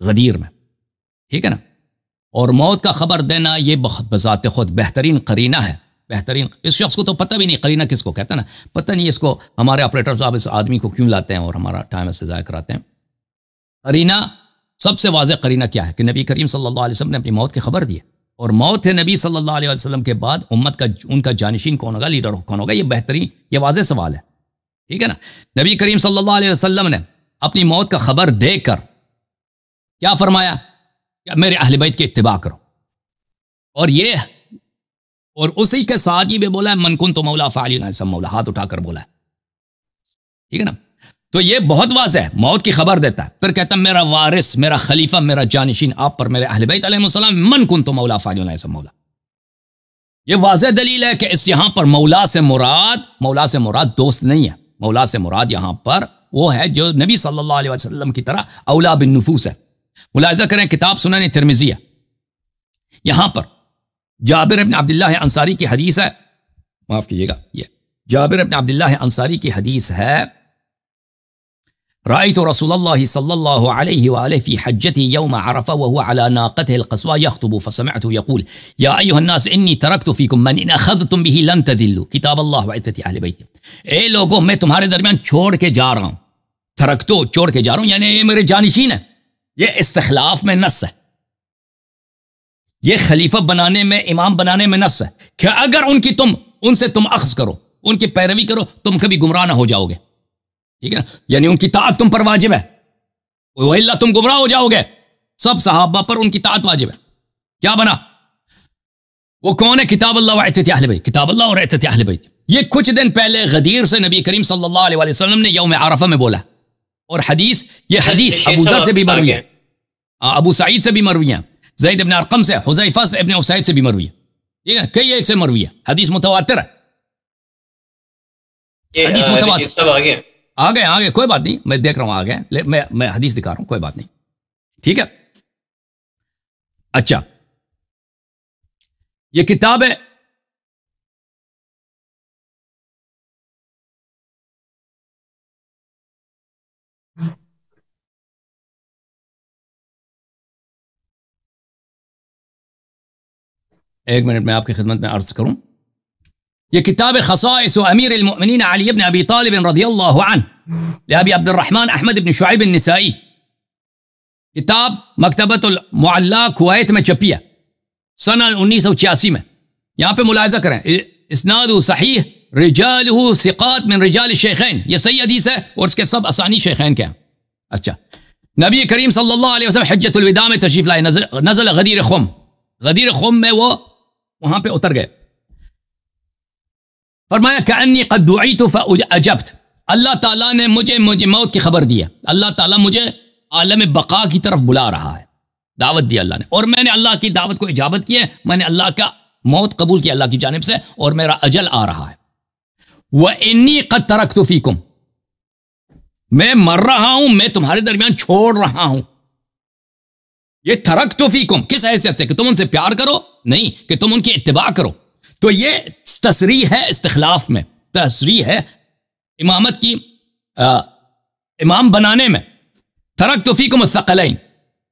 غدیر میں، ٹھیک ہے نا. اور موت کا خبر دینا یہ بہت بذات خود بہترین قرینہ ہے. بہترین، اس شخص کو تو پتہ بھی نہیں قرینہ کس کو کہتا ہے نا، پتہ نہیں اس کو ہمارے آپریٹر صاحب اس آدمی کو کیوں لاتے ہیں اور ہمارا ٹائم اس سے ضائع کراتے ہیں. قرینہ، سب سے واضح قرینہ کیا ہے کہ نبی کریم صلی اللہ علیہ وسلم نے اپنی موت کی خبر دی ہے، اور موت ہے نبی صلی اللہ علیہ وسلم کے بعد امت کا ان کا جانشین کون ہوگا، لیڈر کون ہوگا. یہ بہترین، یہ واضح سوال ہے، ٹھیک ہے نا. نبی کریم صلی اللہ علیہ وسلم نے اپنی موت کا خبر دے کر کیا فرمایا کہ میرے اہل بیت کی اتباع کرو، اور اسی کے ساتھ یہ بھی بولا ہے من کنت مولا فعلی سم مولا، ہاتھ اٹھا کر بولا ہے، ٹھیک ہے نا. تو یہ بہت واضح ہے، موت کی خبر دیتا ہے، پھر کہتا ہے میرا وارث، میرا خلیفہ، میرا جانشین آپ پر، میرے اہل بیت علیہ السلام، من کنت مولا فعلی سم مولا. یہ واضح دلیل ہے کہ اس یہاں پر مولا سے مراد دوست نہیں ہے. مولا سے مراد یہاں پر وہ ہے جو نبی صلی اللہ علیہ وسلم کی طرح اولا بالنفوس ہے. ملاحظہ کریں کتاب سنن ترمذی ہے، یہاں پر جابر بن عبداللہ انصاری کی حدیث ہے، معاف کیجیے گا، یہ جابر بن عبداللہ انصاری کی حدیث ہے، رأيت رسول الله صلى الله عليه وآله في حجته يوم عرفة وهو على ناقته القصوى يخطب فسمعته يقول يا أيها الناس إني تركت فيكم من إن أخذتم به لن تذلوا كتاب الله وعزة أهل بيته. اے لوگوں میں تمہارے درمیان چھوڑ کے جا رہا ہوں، ترکتو چھوڑ کے جا رہا ہوں، یعنی یہ میرے جانشین ہیں. یہ استخلاف میں نص ہے، یہ خلیفہ بنانے میں، امام بنانے میں نص ہے کہ اگر ان سے تم اخذ کرو، ان کی پیروی کرو، تم کبھی گمراہ نہ ہو جاؤ گے، ٹھیک ہے نا. یعنی ان کی طاعت تم پر واجب ہے، وَإِلَّا تم گمراہ ہو جاؤ گے. سب صحابہ پر ان کی طاعت واجب ہے. کیا بنا؟ وہ کون ہے؟ کتاب اللہ و عزت اہل بیت، کتاب اللہ اور عزت اہل بیت. یہ کچھ دن پہلے غدیر سے نبی کریم صلی اللہ علیہ وسلم نے یوم عرفہ میں بولا، اور یہ حدیث ابو ذر سے بھی مروی ہے، ابو سعید سے بھی مروی ہے، زید بن ارقم سے، حذیفہ سے، ابن اسید سے بھی مروی ہے، ٹھیک ہے، کئی ایک سے مروی ہے، حدیث متواتر ہے. حدیث متواتر آگے کوئی بات نہیں، میں دیکھ رہا ہوں آگے، میں حدیث دکھا رہا ہوں، کوئی بات نہیں، ٹھیک ہے. اچھا، یہ کتاب ہے ایک منٹ میں آپ کی خدمت میں عرض کروں. یہ کتاب خصائص امیر المؤمنین علی بن ابی طالب رضی اللہ عنہ لابی عبد الرحمن احمد بن شعیب النسائی، کتاب مکتبۃ المعلا کویت میں چھپی ہے سنہ 1986 میں. یہاں پہ ملاحظہ کریں، اسناد صحیح، رجالہ ثقات من رجال الشیخین، یہ صحیح حدیث ہے اور اس کے سب اسانی شیخین کے ہیں. اچھا، نبی کریم صلی اللہ علیہ وسلم حجۃ الوداع میں تشریف لائے، نزل غدیر خم میں وہ وہاں پہ اتر گئے. فرمایا کأنی قد دعیت فاجبت، اللہ تعالیٰ نے مجھے موت کی خبر دی ہے، اللہ تعالیٰ مجھے عالم بقا کی طرف بلا رہا ہے، دعوت دی اللہ نے، اور میں نے اللہ کی دعوت کو اجابت کی ہے، میں نے اللہ کا موت قبول کی اللہ کی جانب سے، اور میرا اجل آ رہا ہے. وإنی قد ترکت فیکم، میں مر رہا ہوں، میں تمہارے درمیان چھوڑ رہا ہوں. یہ ترکت فیکم کس حیثیت سے؟ کہ تم ان سے پیار کرو؟ نہیں، کہ تم ان کی اتباع کرو. تو یہ تصریح ہے استخلاف میں، تصریح ہے امامت کی، امام بنانے میں. ترکت فیکم الثقلین،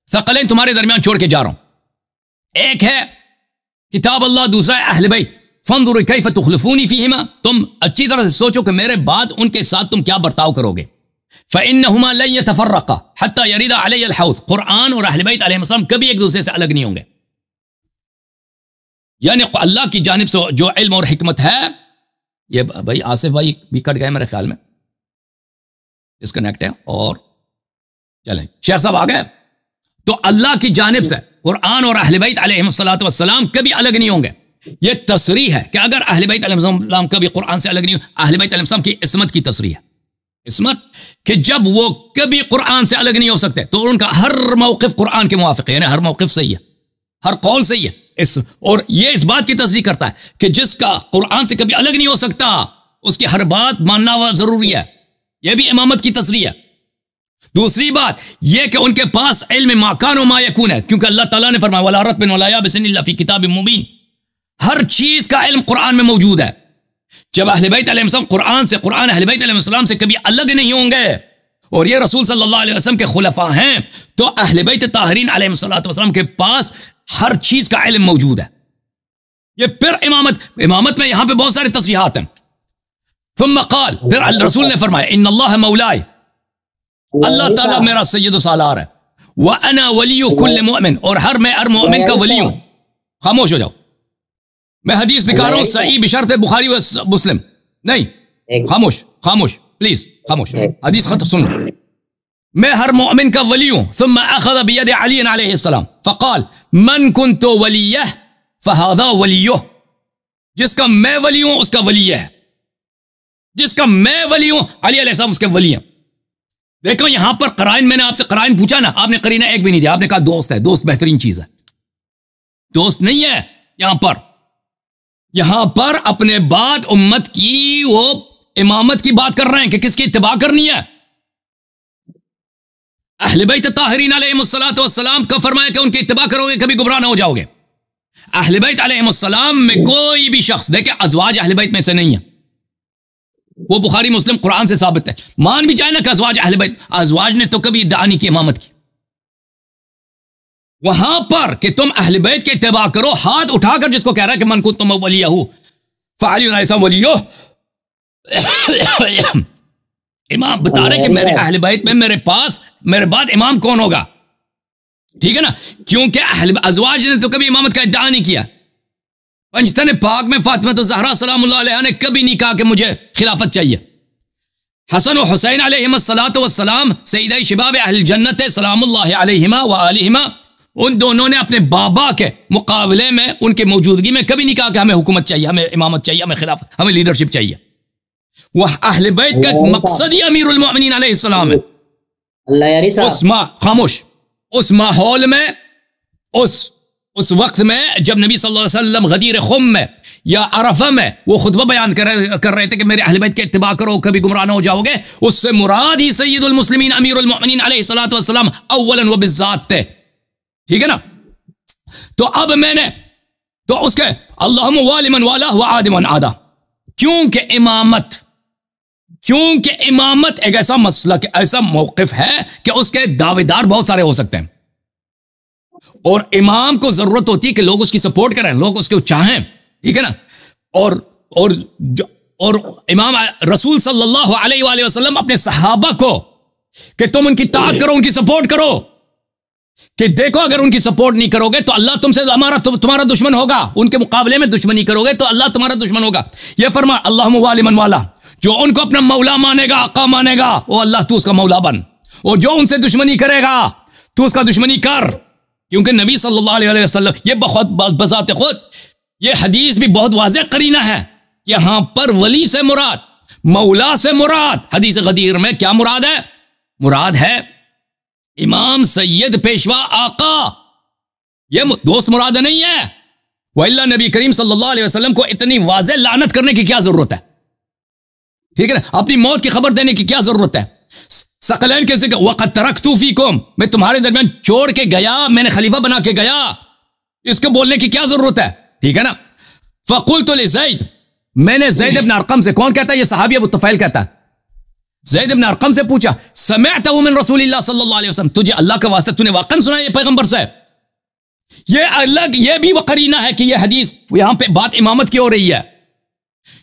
ثقلین تمہارے درمیان چھوڑ کے جا رہا ہوں. ایک ہے کتاب اللہ، دوسرا ہے اہل بیت. فانظروا کیف تخلفونی فیہما، تم اچھی طرح سے سوچو کہ میرے بعد ان کے ساتھ تم کیا برتاؤ کرو گے. فإنہما لن يتفرقا حتی یرد علی الحوض، قرآن اور اہل بیت علیہ السلام کبھی ایک دوسرے سے الگ نہیں ہوں گے. یعنی اللہ کی جانب سے جو علم اور حکمت ہے. یہ بھائی آصف بھائی بھی کٹ گئے میرے خیال میں، ڈسکنیکٹ ہے، اور چلیں شیخ صاحب آ گئے. تو اللہ کی جانب سے قرآن اور اہل بیت علیہ السلام کبھی الگ نہیں ہوں گے. یہ تصریح ہے کہ اگر اہل بیت علیہ السلام کبھی قرآن سے الگ نہیں ہوں، اہل بیت علیہ السلام کی عصمت کی تصریح ہے. عصمت کہ جب وہ کبھی قرآن سے الگ نہیں ہو سکتے، تو ان کا ہر موقف قرآن کے موافق ہے، یعنی ہر موقف صحیح ہے، ہر قول صحیح ہے. اور یہ اس بات کی تصریح کرتا ہے کہ جس کا قرآن سے کبھی الگ نہیں ہو سکتا، اس کی ہر بات ماننا ضروری ہے. یہ بھی امامت کی تصریح ہے. دوسری بات یہ کہ ان کے پاس علم ما کان و ما یکون ہے، کیونکہ اللہ تعالیٰ نے فرمایا وَلَا رَطْبٍ وَلَا یَابِسٍ إِلَّا فِي کِتَابٍ مُبِینٍ، ہر چیز کا علم قرآن میں موجود ہے. جب اہل بیت علیہ السلام قرآن اہل بیت علیہ السلام سے کبھی الگ نہیں ہوں گے، اور یہ رسول صلی اللہ علیہ وسلم کے خلفاء ہیں، تو اہل بیت طاہرین علیہ الصلوۃ والسلام کے پاس ہر چیز کا علم موجود ہے. یہ پھر امامت میں یہاں پہ بہت سارے تصریحات ہیں. ثم قال، پھر رسول نے فرمایا ان اللہ مولاي، اللہ تعالیٰ میرا سید و سالار ہے. وَأَنَا وَلِيُّ كُلِّ مُؤْمِن، اور ہر مومن کا ولی ہوں. خاموش ہو جاؤ، میں حدیث دکھا رہا ہوں صحیح بشرط بخاری و مسلم. نہیں، خاموش پلیز، خاموش. حدیث خط سن لو. میں ہر مومن کا ولی ہوں. ثم اخذ بید علی علیہ السلام فقال من كنت ولیہ فہذا ولیہ، جس کا میں ولی ہوں اس کا ولی ہے، جس کا میں ولی ہوں علی علیہ السلام اس کے ولی ہیں. دیکھو یہاں پر قرائن، میں نے آپ سے قرائن پوچھا نا، آپ نے قرینہ ایک بھی نہیں دیا. آپ نے کہا دوست ہے. دوست بہترین چیز ہے، دوست نہیں ہے. یہاں پر اپنے بعد امت کی وہ امامت کی بات کر رہے ہیں کہ کس کی اتباع کرنی ہے. اہل بیت طاہرین علیہم الصلوۃ والسلام کا فرمایا کہ ان کی اتباع کرو گے کبھی گمراہ نہ ہو جاؤ گے. اہل بیت علیہم السلام میں کوئی بھی شخص، دیکھیں ازواج اہل بیت میں سے نہیں ہے، وہ بخاری مسلم قرآن سے ثابت ہے. مان بھی جائے نا کہ ازواج اہل بیت، ازواج نے تو کبھی ادعا نہیں کی امامت کی. وہاں پر کہ تم اہل بیت کے اتباع کرو، ہاتھ اٹھا کر جس کو کہہ رہا ہے کہ من کو تم ولیہ فعلی علیہ ولیہ، امام بتا رہے کہ میرے اہل بیت میں میرے بعد امام کون ہوگا. ٹھیک ہے نا، کیونکہ ازواج نے تو کبھی امامت کا ادعا نہیں کیا. پنجتن پاک میں فاطمہ الزہرا سلام اللہ علیہا نے کبھی نہیں کہا کہ مجھے خلافت چاہیے. حسن و حسین علیہم الصلوۃ والسلام سیدہ شباب اہل جنت سلام اللہ علیہما وآلہما، ان دونوں نے اپنے بابا کے مقابلے میں ان کی موجودگی میں کبھی نہیں کہا کہ ہمیں حکومت چاہیے، ہمیں امامت چاہیے، ہمیں خلافت، ہمیں لیڈرشپ چاہیے. وہ اہل بیت کا مقصد ہی امیر المؤمنین علیہ السلام ہے. خاموش. اس ماحول میں اس وقت میں جب نبی صلی اللہ علیہ وسلم غدیر خم میں یا عرفہ میں وہ خطبہ بیان کر رہے تھے کہ میرے اہل بیت کے اتباع کرو کبھی گمراہ نہ ہو جاؤ گے، اس سے مراد ہی سید المسلمین امیر المؤمنین علیہ الصلوۃ والسلام اولا و بالذات تھے. ٹھیک ہے نا. تو اب میں نے تو اس کے اللہم والی من والا وعاد من عادا، کیونکہ امامت ایک ایسا مسلک، ایسا موقف ہے کہ اس کے دعوے دار بہت سارے ہو سکتے ہیں، اور امام کو ضرورت ہوتی ہے کہ لوگ اس کی سپورٹ کریں، لوگ اس کو چاہیں. ٹھیک ہے نا. اور امام رسول صلی اللہ علیہ وآلہ وسلم اپنے صحابہ کو کہ تم ان کی طاعت کرو، ان کی سپورٹ کرو، کہ دیکھو اگر ان کی سپورٹ نہیں کرو گے تو اللہ تم سے تمہارا دشمن ہوگا، ان کے مقابلے میں دشمنی کرو گے تو اللہ تمہارا دشمن ہوگا. یہ فرما اللہم والی من والا، جو ان کو اپنا مولا مانے گا، آقا مانے گا، وہ اللہ تو اس کا مولا بن، اور جو ان سے دشمنی کرے گا تو اس کا دشمنی کر. کیونکہ نبی صلی اللہ علیہ وسلم، یہ بہت بذات خود یہ حدیث بھی بہت واضح قرینہ ہے. یہاں پر ولی سے مراد، مولا سے مراد، حدیث غدیر میں کیا مراد ہے؟ مراد ہے امام، سید، پیشوا، آقا. یہ دوست مراد نہیں ہے. وَإِلَّا نبی کریم صلی اللہ علیہ وسلم کو اتنی واضح لعنت کرنے کی کیا ضرورت ہے؟ ٹھیک ہے نا. اپنی موت کی خبر دینے کی کیا ضرورت ہے؟ ثقلین کیسے کہ وَقَدْ تَرَكْتُ فِيكُمْ، میں تمہارے درمیان چھوڑ کے گیا، میں نے خلیفہ بنا کے گیا، اس کو بولنے کی کیا ضرورت ہے؟ ٹھیک ہے نا. فَقُلْتُ لِزَيْدٍ، میں نے زید ابن ارقم سے، کون کہتا ہے؟ یہ صحابی ابو طفیل کہتا ہے. زید ابن ارقم سے پوچھا سمعتہ من رسول اللہ صلی اللہ علیہ وسلم، تجھے اللہ کا واسطہ تو نے واقعا سنا یہ پیغمبر سے؟ یہ بھی وہ قرینہ ہے کہ یہ حدیث یہاں پہ بات امامت کی ہو رہی ہے.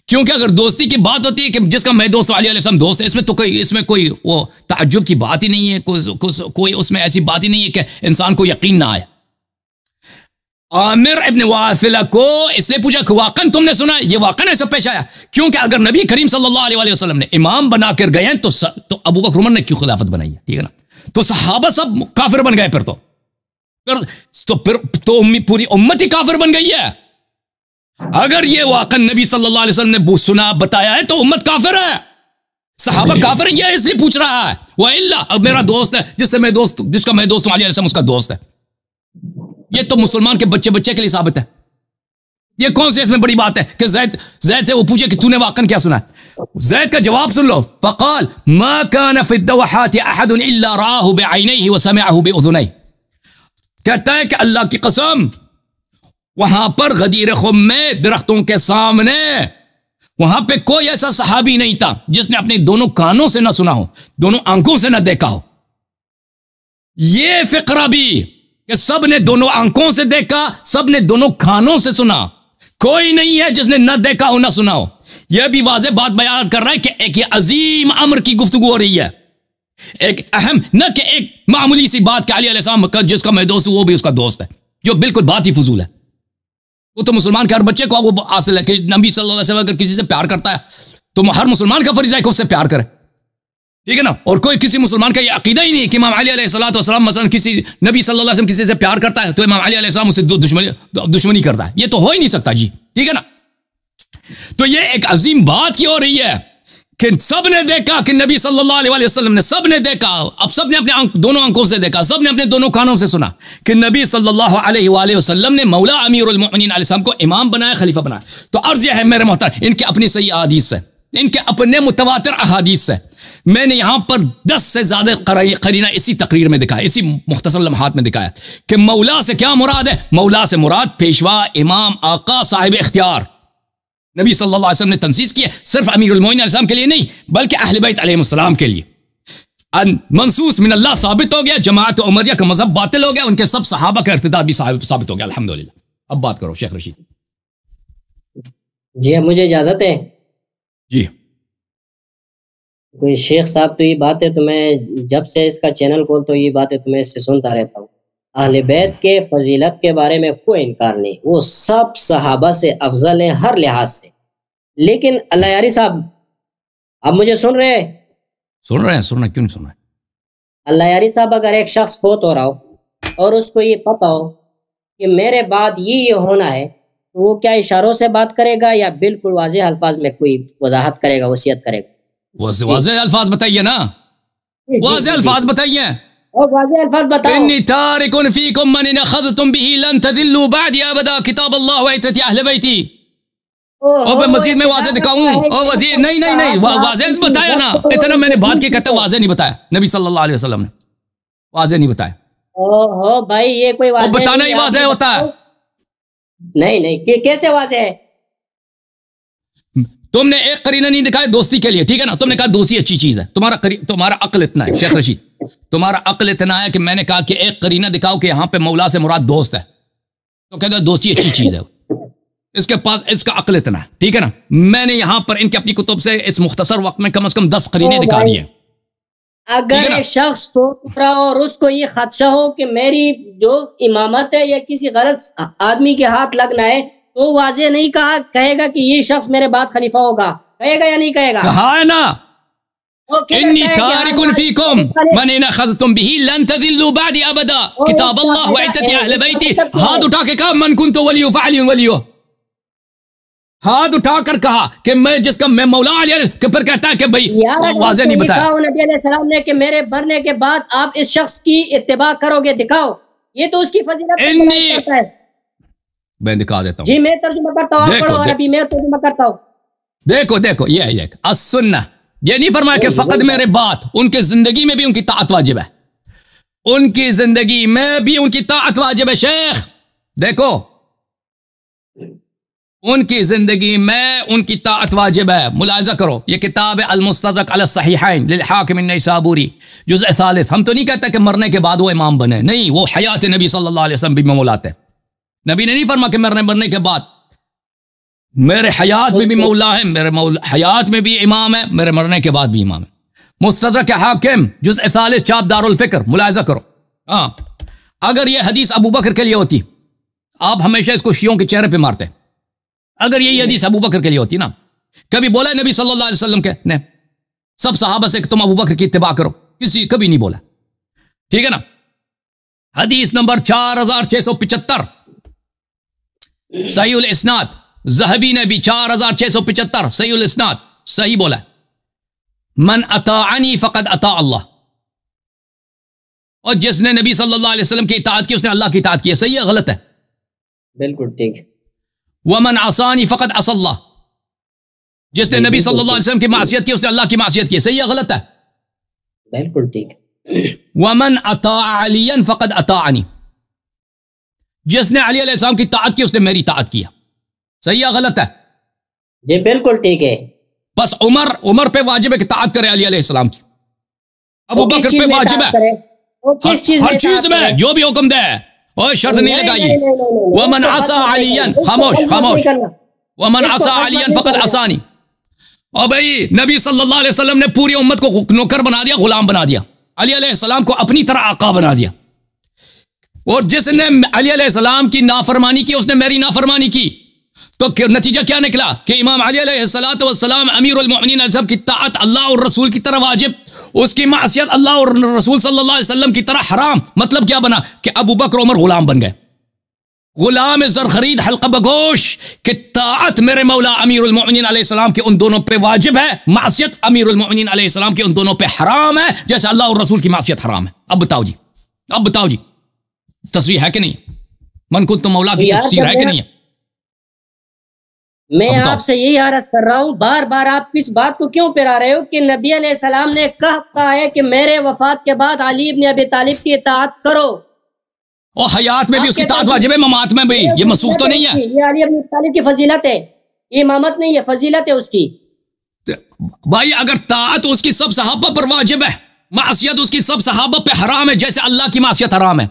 کیونکہ اگر دوستی کی بات ہوتی ہے کہ جس کا میں دوست علی علیہ السلام دوست ہے، اس میں کوئی وہ تعجب کی بات ہی نہیں ہے، کوئی اس میں ایسی بات ہی نہیں ہے کہ انسان کو یقین نہ آئے. عامر ابن واثلہ کو اس لیے پوچھا کہ واقعا تم نے سنا؟ یہ واقعا ایسا پیش آیا. کیونکہ اگر نبی کریم صلی اللہ علیہ وسلم نے امام بنا کر گئے ہیں تو ابو بکر عمر نے کیوں خلافت بنائی ہے؟ ٹھیک ہے نا. تو صحابہ سب کافر بن گئے، پھر تو پوری امت ہی کافر بن گئی ہے. اگر یہ واقعا نبی صلی اللہ علیہ وسلم نے سنا بتایا ہے تو امت کافر ہے، صحابہ کافر ہے. یہ اس لیے پوچھ رہا ہے. وَإِلَّا، اب میرا دوست ہے جس کا میں دوست ہوں، علی علیہ السلام اس کا دوست ہے. یہ تو مسلمان کے بچے کے لیے ثابت ہے. یہ کون سی اس میں بڑی بات ہے کہ زید سے وہ پوچھے کہ تو نے واقعا کیا سنا؟ زید کا جواب سن لو. فقال ما كان في الدوحات احد الا رآه بعينيه وسمعه باذنيه، کہتا ہے کہ اللہ کی قسم وہاں پر غدیر خم میں درختوں کے سامنے وہاں پہ کوئی ایسا صحابی نہیں تھا جس نے اپنے دونوں کانوں سے نہ سنا ہو، دونوں آنکھوں سے نہ دیکھا ہو۔ یہ فقرہ بھی کہ سب نے دونوں آنکھوں سے دیکھا، سب نے دونوں کانوں سے سنا، کوئی نہیں ہے جس نے نہ دیکھا ہو نہ سنا ہو۔ یہ بھی واضح بات بیان کر رہا ہے کہ ایک یہ عظیم امر کی گفتگو ہو رہی ہے، ایک اہم، نہ کہ ایک معمولی سی بات کہ علی علیہ السلام کا جس کا میں دوست ہوں وہ بھی اس کا دوست ہے، جو بالکل بات ہی فضول ہے۔ وہ تو مسلمان کے ہر بچے کو وہ حاصل ہے کہ نبی صلی اللہ علیہ وسلم اگر کسی سے پیار کرتا ہے تو ہر مسلمان کا فریضہ ہے کہ اس سے پیار کرے، ٹھیک ہے نا؟ اور کوئی کسی مسلمان کا یہ عقیدہ ہی نہیں کہ امام علی علیہ الصلوۃ والسلام مثلا کسی نبی صلی اللہ علیہ وسلم کسی سے پیار کرتا ہے تو امام علی علیہ السلام اسے دشمنی کرتا ہے، یہ تو ہو ہی نہیں سکتا جی، ٹھیک ہے نا؟ تو یہ ایک عظیم بات کی ہو رہی ہے کہ سب نے دیکھا کہ نبی صلی اللہ علیہ وسلم نے، سب نے دیکھا، اب سب نے اپنے دونوں آنکھوں سے دیکھا، سب نے اپنے دونوں کانوں سے سنا کہ نبی صلی اللہ علیہ وآلہ وسلم نے مولا امیر المؤمنین علیہ السلام کو امام بنایا، خلیفہ بنایا۔ تو عرض یہ ہے میرے محترم، ان کے اپنی صحیح احادیث سے، ان کے اپنے متواتر احادیث سے میں نے یہاں پر 10 سے زیادہ قرینہ اسی تقریر میں دکھایا، اسی مختصر لمحات میں دکھایا کہ مولا سے کیا مراد ہے۔ مولا سے مراد پیشوا، امام، آقا، صاحب اختیار۔ نبی صلی اللہ علیہ وسلم نے تنصیص کی ہے صرف امیر المومنین علیہ السلام کے لیے نہیں بلکہ اہل بیت علیہ السلام کے لیے۔ منصوص من اللہ ثابت ہو گیا، جماعت عمریہ کا مذہب باطل ہو گیا، ان کے سب صحابہ کا ارتداد بھی ثابت ہو گیا، الحمدللہ۔ اب بات کرو شیخ رشید۔ جی مجھے اجازت ہے؟ جی کوئی شیخ صاحب تو یہ بات ہے، تو میں جب سے اس کا چینل کھول تو یہ بات ہے تو میں اس سے سنتا رہتا ہوں، اہل بیت کے فضیلت کے بارے میں کوئی انکار نہیں، وہ سب صحابہ سے افضل ہیں ہر لحاظ سے۔ لیکن اللہ یاری صاحب، آپ مجھے سن رہے ہیں؟ سن رہے ہیں، سننا کیوں نہیں سن رہے؟ اللہ یاری صاحب، اگر ایک شخص فوت ہو رہا ہو اور اس کو یہ پتا ہو کہ میرے بعد یہ ہونا ہے، تو وہ کیا اشاروں سے بات کرے گا یا بالکل واضح الفاظ میں کوئی وضاحت کرے گا، وصیت کرے گا؟ واضح الفاظ بتائیے نا، واضح الفاظ بتائیے، واضح الفاظ بتاؤ۔ انی تارک فیکم من ان اخذتم به لن تذلوا بعدی ابدا، کتاب اللہ وعترت اہل بیتی۔ اور میں مزید میں واضح دکھاؤں؟ اور وزیر نہیں واضح بتایا نا، اتنا میں نے بات کی کہتا واضح نہیں بتایا، نبی صلی اللہ علیہ وسلم نے واضح نہیں بتایا۔ اوہ بھائی، یہ کوئی واضح بتانا ہی واضح ہوتا ہے؟ نہیں، کیسے واضح ہے؟ تم نے ایک قرینہ نہیں دکھایا دوستی کے لیے، ٹھیک ہے نا؟ تم نے کہا دوستی اچھی چیز ہے، تمہارا عقل اتنا ہے شیخ رشید، تمہارا عقل اتنا ہے کہ میں نے کہا کہ ایک قرینہ دکھاؤ کہ یہاں پہ مولا سے مراد دوست ہے، تو کہتا ہے دوستی اچھی چیز ہے، اس کے پاس اس کا عقل اتنا ہے، ٹھیک ہے نا؟ میں نے یہاں پر ان کے اپنی کتب سے اس مختصر وقت میں کم از کم 10 قرینے دکھا دیے۔ اگر ایک شخص سوچ رہا ہو اور اس کو یہ خدشہ ہو کہ میری جو امامت ہے یا کسی غلط آدمی کے ہاتھ لگنا ہے، تو واضح نہیں کہے گا کہ یہ شخص میرے بعد خلیفہ ہوگا، کہے گا یا نہیں کہے گا؟ کہا ہے نا، انی تارک فیکم من ان اخذتم به لن تذلوا بعدی ابدا، کتاب اللہ وعترت اہل بیتی۔ ہاتھ اٹھا کے کہا من کنت ولی فعلی ولی، ہاتھ اٹھا کر کہا کہ میں جس کا میں مولا علی، کہ پھر کہتا ہے کہ بھائی واضح نہیں بتایا۔ نبی علیہ السلام نے کہ میرے مرنے کے بعد آپ اس شخص کی اتباع کرو گے، دکھاؤ، یہ تو اس کی فضیلت کرتا ہے۔ میں دکھا دیتا ہوں، جی میں ترجمہ کرتا ہوں، آپ پڑھو عربی، میں ترجمہ کرتا ہوں۔ دیکھو یہ السنہ، یہ نہیں فرمایا کہ فقط میرے بات، ان کے زندگی میں بھی ان کی طاعت واجب ہے، ان کی زندگی میں بھی ان کی طاعت واجب ہے۔ شیخ دیکھو، ان کی زندگی میں ان کی طاعت واجب ہے، ملاحظہ کرو، یہ کتاب ہے المستدرک علی الصحیحین للحاکم النیسابوری، جزء ثالث۔ ہم تو نہیں کہتے کہ مرنے کے بعد وہ امام بنے، نہیں، وہ حیات نبی صلی اللہ علیہ وسلم بھی مولاتے، نبی نے نہیں فرما کہ مرنے کے بعد، میرے حیات میں بھی مولا ہے، میرے حیات میں بھی امام ہے، میرے مرنے کے بعد بھی امام ہے۔ مستدرک حاکم جزء ثالث، چاپ دار الفکر، ملاحظہ کرو۔ ہاں، اگر یہ حدیث ابو بکر کے لیے ہوتی، آپ ہمیشہ اس کو شیعوں کے چہرے پہ مارتے، اگر یہی حدیث ابو بکر کے لیے ہوتی نا، کبھی بولا نبی صلی اللہ علیہ وسلم کے نے سب صحابہ سے کہ تم ابو بکر کی اتباع کرو، کبھی نہیں بولا، ٹھیک ہے نا؟ حدیث نمبر 4675 صحیح الاسناد، ذہبی نے بھی 4675 صحیح الاسناد صحیح بولا، من اطاعنی فقد اطاع اللہ، اور جس نے نبی صلی اللہ علیہ وسلم کی اطاعت کی اس نے اللہ کی اطاعت کی ہے۔ صحیح ہے غلط ہے؟ بالکل ٹھیک ہے۔ ومن عصانی فقد عصى اللہ، جس نے نبی صلی اللہ علیہ وسلم کی معصیت کی اس نے اللہ کی معصیت کی ہے۔ صحیح ہے غلط ہے؟ بالکل ٹھیک ہے۔ ومن اطاع علیا فقد اطاعنی، جس نے علی علیہ السلام کی طاعت کی اس نے میری طاعت کیا۔ صحیح ہے غلط ہے؟ جی بالکل ٹھیک ہے. بس عمر پہ واجب ہے کہ اطاعت کرے علی علیہ السلام کی. ابو بکر پہ واجب ہے ہر چیز میں جو بھی حکم دے. اور شرط نہیں لگائیے. ومن عصى عليا خاموش ومن عصى عليا فقد عصاني. اور بھائی نبی صلی اللہ علیہ وسلم نے پوری امت کو نوکر بنا دیا, غلام بنا دیا. علی علیہ السلام کو اپنی طرح آقا بنا دیا. اور جس نے علی علیہ السلام کی نافرمانی کی اس نے میری نافرمانی کی. تو نتیجہ کیا نکلا کہ امام علی علیہ السلام امیر المؤمنین سب کی طاعت اللہ اور رسول کی طرح واجب, اس کی معصیت اللہ اور رسول صلی اللہ علیہ وسلم کی طرح حرام. مطلب کیا بنا کہ ابو بکر عمر غلام بن گئے. غلام زر خرید حلقہ بگوش کہ طاعت میرے مولا امیر المؤمنین علیہ السلام کے ان دونوں پہ واجب ہے, معصیت امیر المؤمنین علیہ السلام کے ان دونوں پہ حرام ہے, جیسے اللہ اور رسول کی معصیت حرام ہے. اب بتاؤ جی تصریح ہے کہ نہیں؟ من کنت مولا کی تفسیر ہے کہ نہیں ہے؟ میں آپ سے یہی عرض کر رہا ہوں, بار بار آپ اس بات کو کیوں پھیلا رہے ہو کہ نبی علیہ السلام نے کہا ہے کہ میرے وفات کے بعد علی ابن ابی طالب کی اطاعت کرو, اور حیات میں بھی اس کی اطاعت واجب ہے, ممات میں بھی. یہ منسوخ تو نہیں ہے. یہ علی ابن ابی طالب کی فضیلت ہے, یہ امامت نہیں ہے, فضیلت ہے اس کی. بھائی اگر طاعت اس کی سب صحابہ پر واجب ہے, معصیت اس کی سب صحابہ پہ حرام ہے, جیسے اللہ کی معصیت حرام ہے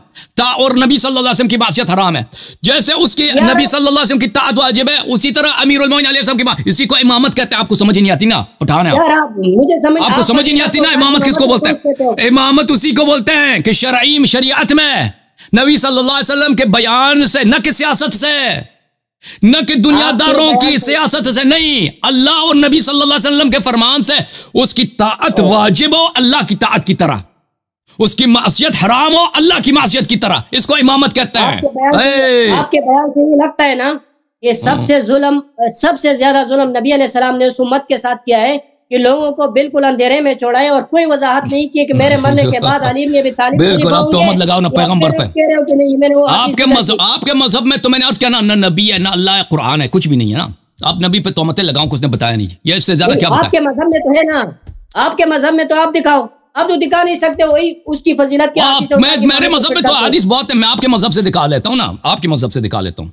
اور نبی صلی اللہ علیہ وسلم کی معصیت حرام ہے, جیسے اس کی نبی صلی اللہ علیہ وسلم کی طاعت واجب ہے, اسی طرح امیر المومنین علیہ السلام کی معصیت. اسی کو امامت کہتے ہیں. آپ کو سمجھ نہیں آتی نا, پٹھان ہے آپ کو سمجھ نہیں آتی نا. امامت کس کو بولتے ہیں؟ امامت اسی کو بولتے ہیں کہ شریعت میں نبی صلی اللہ علیہ وسلم کے بیان سے, نہ کہ سیاست سے, نہ کہ دنیا داروں کی سیاست سے, نہیں, اللہ اور نبی صلی اللہ علیہ وسلم کے فرمان سے اس کی طاعت واجب ہو اللہ کی طاعت کی طرح, اس کی معصیت حرام ہو اللہ کی معصیت کی طرح. اس کو امامت کہتے ہیں. آپ کے بیان سے یہ لگتا ہے نا کہ سب سے زیادہ ظلم نبی علیہ السلام نے اس امت کے ساتھ کیا ہے کہ لوگوں کو بالکل اندھیرے میں چھوڑائے اور کوئی وضاحت نہیں کی کہ میرے مرنے کے بعد علی بن ابی طالب بالکل. اب تہمت لگاؤ نا پیغمبر پہ. آپ کے مذہب میں تو میں نے عرض کیا نا, نہ نبی ہے نہ اللہ ہے, قرآن ہے, کچھ بھی نہیں ہے نا. آپ نبی پہ تہمتیں لگاؤ کہ اس نے بتایا نہیں. یہ اس سے زیادہ کیا بتایا؟ آپ کے مذہب میں تو ہے نا, آپ کے مذہب میں تو آپ دکھاؤ. آپ تو دکھا نہیں سکتے, وہی اس کی فضیلت کیا. میرے مذہب میں تو حدیث بہت ہے, میں آپ کے مذہب سے دکھا لیتا ہوں نا, آپ کے مذہب سے دکھا لیتا ہوں.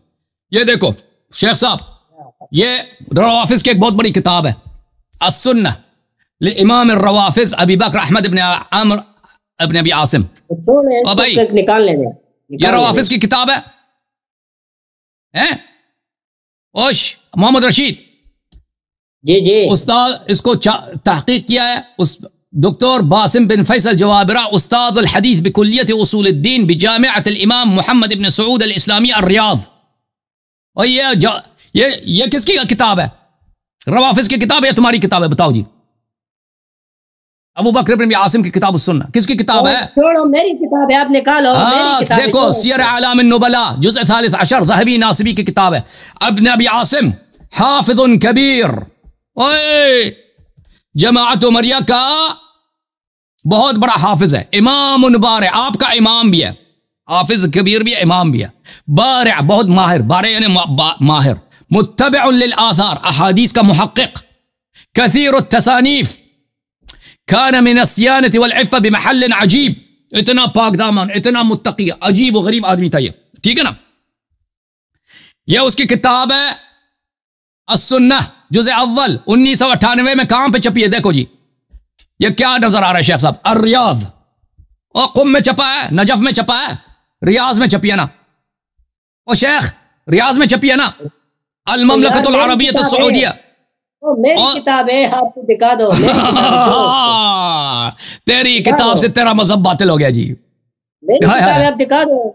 یہ دیکھو شیخ صاحب, یہ روافظ کی ایک بہت بڑی کتاب ہے, السنہ لامام الروافظ ابی بکر احمد ابن عمرو ابن ابی عاصم. بھائی نکال لیں گے, یہ روافظ کی کتاب ہے. اوش محمد رشید جی استاد, اس کو تحقیق کیا ہے اس دکتور باسم بن فیصل جوابرہ, استاد الحدیث بکلیت اصول الدین بجامعۃ الامام محمد ابن سعود الاسلامی الریاض. اور یہ کس کی کتاب ہے؟ روافظ کی کتاب ہے یا تمہاری کتاب ہے؟ بتاؤ جی. ابو بکر بن عاصم کی کتاب السنہ کس کی کتاب ہے؟ چھوڑو, میری کتاب ہے, آپ نکالو. دیکھو سیر اعلام النبلاء جزء 13 ذہبی ناصبی کی کتاب ہے. ابن ابی عاصم حافظ کبیر, جماعت عمریہ کا بہت بڑا حافظ ہے, امام بارع, آپ کا امام بھی ہے, حافظ کبیر بھی ہے, امام بھی ہے, بارع بہت ماہر, بارع یعنی ماہر, متبع للآثار, احادیث کا محقق, کثیر التصانیف, کان من الصیانۃ والعفہ بمحل عجیب, اتنا پاک دامن, اتنا متقی, عجیب و غریب آدمی تھا یہ. ٹھیک ہے نا. یہ اس کی کتاب ہے السنہ جزء اول 1998 میں کہاں پہ چھپی ہے؟ دیکھو جی, یہ کیا نظر آ رہا ہے شیخ صاحب؟ الریاض, اور قم میں چھپا ہے, نجف میں چھپا ہے, ریاض میں چھپی ہے نا. اور شیخ ریاض میں چھپی ہے نا. المملکۃ العربیۃ السعودیہ, میری کتاب ہے, آپ کو دکھا دو. تیری کتاب سے تیرا مذہب باطل ہو گیا جی. میری کتاب آپ دکھا دو.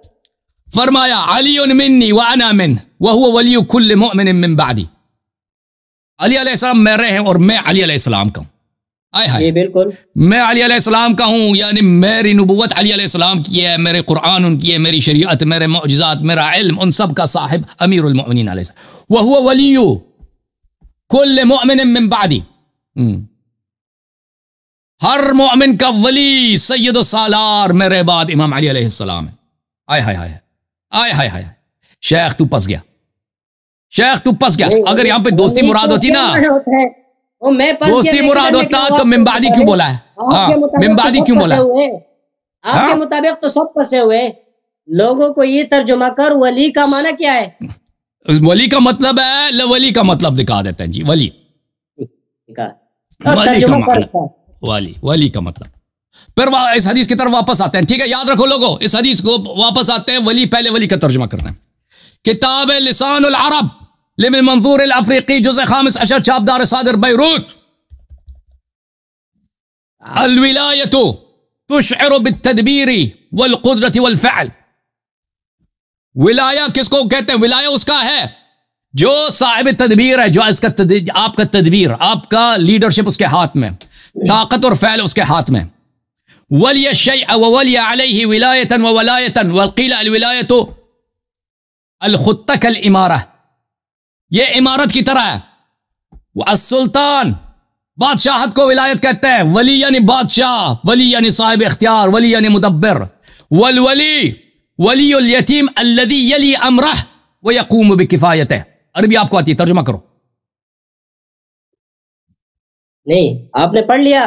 فرمایا علی منی وانا من وهو ولی کل مؤمن من بعدی. علی علیہ السلام میرے ہیں اور میں علی علیہ السلام کا ہوں. بالکل میں علی علیہ السلام کا ہوں, یعنی میری نبوت علی علیہ السلام کی ہے, میرے قرآن ان کی ہے, میری شریعت, میرے معجزات, میرا علم, ان سب کا صاحب امیر المؤمنین علیہ السلام. وهو ولی کل مؤمن من بعدی, ہر مؤمن کا ولی سید و سالار میرے بعد امام علی علیہ السلام ہے. آئے شیخ تو پس گیا, شیخ تو پس گیا. اگر یہاں پہ دوستی مراد ہوتی نا, دوستی مراد ہوتا تو من بعدی کیوں بولا ہے؟ من بعدی کیوں بولا ہے؟ آپ کے مطابق تو سب پسے ہوئے. لوگوں کو یہ ترجمہ کر ولی کا معنی کیا ہے؟ ولی کا مطلب ہے، ولی کا مطلب دکھا دیتے ہیں جی، ولی ولی کا معنی، ولی کا مطلب. پھر اس حدیث کی طرف واپس آتے ہیں. ٹھیک ہے، یاد رکھو لوگوں، اس حدیث کو واپس آتے ہیں. ولی پہلے ولی کا ترجمہ کرتے ہیں. کتاب لسان العرب لمن منظور الافریقی، جزء 15 چاپدار صادر بیروت. الولایت تشعر بالتدبیر والقدرت والفعل. ولایا کس کو کہتے ہیں؟ ولایا اس کا ہے جو صاحب تدبیر ہے، جو اس کا آپ کا تدبیر، آپ کا لیڈرشپ اس کے ہاتھ میں، طاقت اور فعل اس کے ہاتھ میں. ولی الشیء وولی علیہ ولایتا وولایتا، وقیل الولایت الخطہ کالامارہ، یہ امارت کی طرح ہے. السلطان، بادشاہت کو ولایت کہتے ہیں. ولی یعنی بادشاہ، ولی یعنی صاحب اختیار، ولی یعنی مدبر. والولی ولی الیتیم الذی یلی امرہ ویقوم بکفایتہ. عربی آپ کو آتی ہے، ترجمہ کرو. نہیں آپ نے پڑھ لیا؟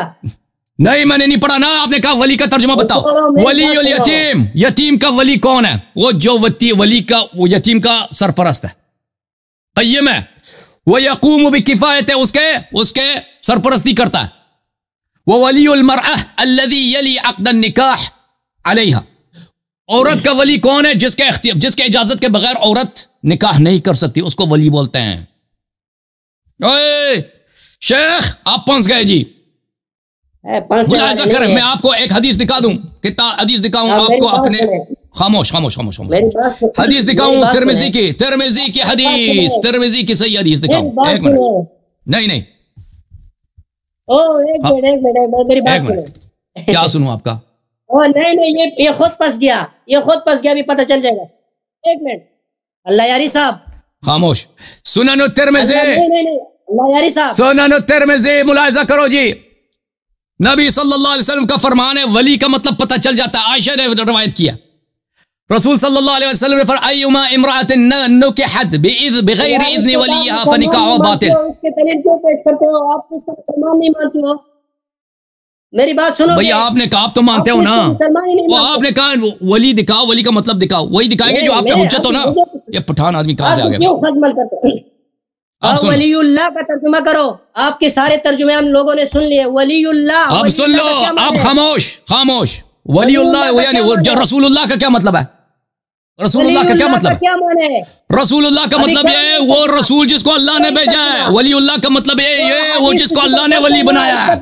نہیں میں نے نہیں پڑھا نا. آپ نے کہا ولی کا ترجمہ بتاؤ. ولی الیتیم، یتیم کا ولی کون ہے؟ وہ جو ولی کا، وہ یتیم کا سرپرست ہے، قیم ہے. ویقوم بکفایتہ، اس کے سرپرستی کرتا ہے. وولی المرأة الذی یلی عقد النکاح علیہا، عورت کا ولی کون ہے؟ جس کے اجازت کے بغیر عورت نکاح نہیں کر سکتی، اس کو ولی بولتے ہیں. اوے شیخ آپ پہنچ گئے جی، ملاحظہ کریں. میں آپ کو ایک حدیث دکھا دوں، حدیث دکھاؤں آپ کو اپنے. خاموش خاموش خاموش خاموش. حدیث دکھاؤں ترمذی کی حدیث، ترمذی کی صحیح حدیث دکھاؤں. ایک منٹ. نہیں نہیں ایک منٹ، کیا سنوں آپ کا؟ نہیں یہ خود پس گیا، بھی پتہ چل جائے گا. ایک منٹ اللہ یاری صاحب. خاموش. سنن الترمذی، اللہ یاری صاحب، سنن الترمذی ملاحظہ کرو جی. نبی صلی اللہ علیہ وسلم کا فرمان ہے، ولی کا مطلب پتہ چل جاتا ہے. عائشہ نے روایت کیا، رسول صلی اللہ علیہ وسلم نے فرمایا ایما امرأۃ نکحت بغیر اذن ولیہا فنکاحها باطل. اس کے دلیل کیوں پیش کرتے ہو؟ آپ اس کو مسلمان نہیں مانتے ہو. میری بات سنو بھئی، آپ نے کہا آپ تو مانتے ہو نا. وہ آپ نے کہا ولی دکھاؤ، ولی کا مطلب دکھاؤ، وہی دکھائیں گے جو آپ کا حجت ہو نا. یہ پٹھان آدمی کہاں جا گیا؟ کیوں خدمت کرتے ہیں؟ ولی اللہ کا ترجمہ کرو. آپ کے سارے ترجمے ہم لوگوں نے سن لیے. ولی اللہ، اب سن لو، اب خاموش. ولی اللہ یعنی رسول اللہ کا کیا مطلب ہے؟ رسول اللہ کا کیا مطلب ہے؟ رسول اللہ کا مطلب یہ ہے وہ رسول جس کو اللہ نے بھیجا ہے. ولی اللہ کا مطلب یہ وہ جس کو اللہ نے ولی بنایا ہے.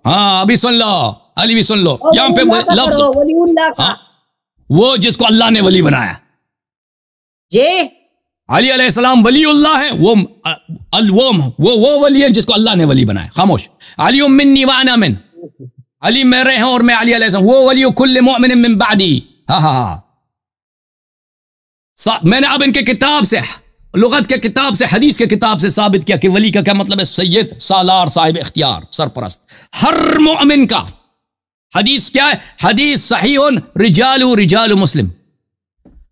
ہاں ابھی سن لو، علی بھی سن لو. یہاں پہ لفظ وہ جس کو اللہ نے ولی بنایا جی. علی علیہ السلام ولی اللہ ہے، وہ ولی ہے جس کو اللہ نے ولی بنایا. خاموش. علی منی وانا من، علی میرے ہیں اور میں علی علیہ السلام. وہ ولی کل مؤمن من بعدی. ہاں میں نے اب ان کے کتاب سے، لغت کے کتاب سے، حدیث کے کتاب سے ثابت کیا کہ ولی کا کیا مطلب ہے؟ سید، سالار، صاحب اختیار، سرپرست ہر مومن کا. حدیث کیا ہے؟ حدیث صحیح رجال مسلم،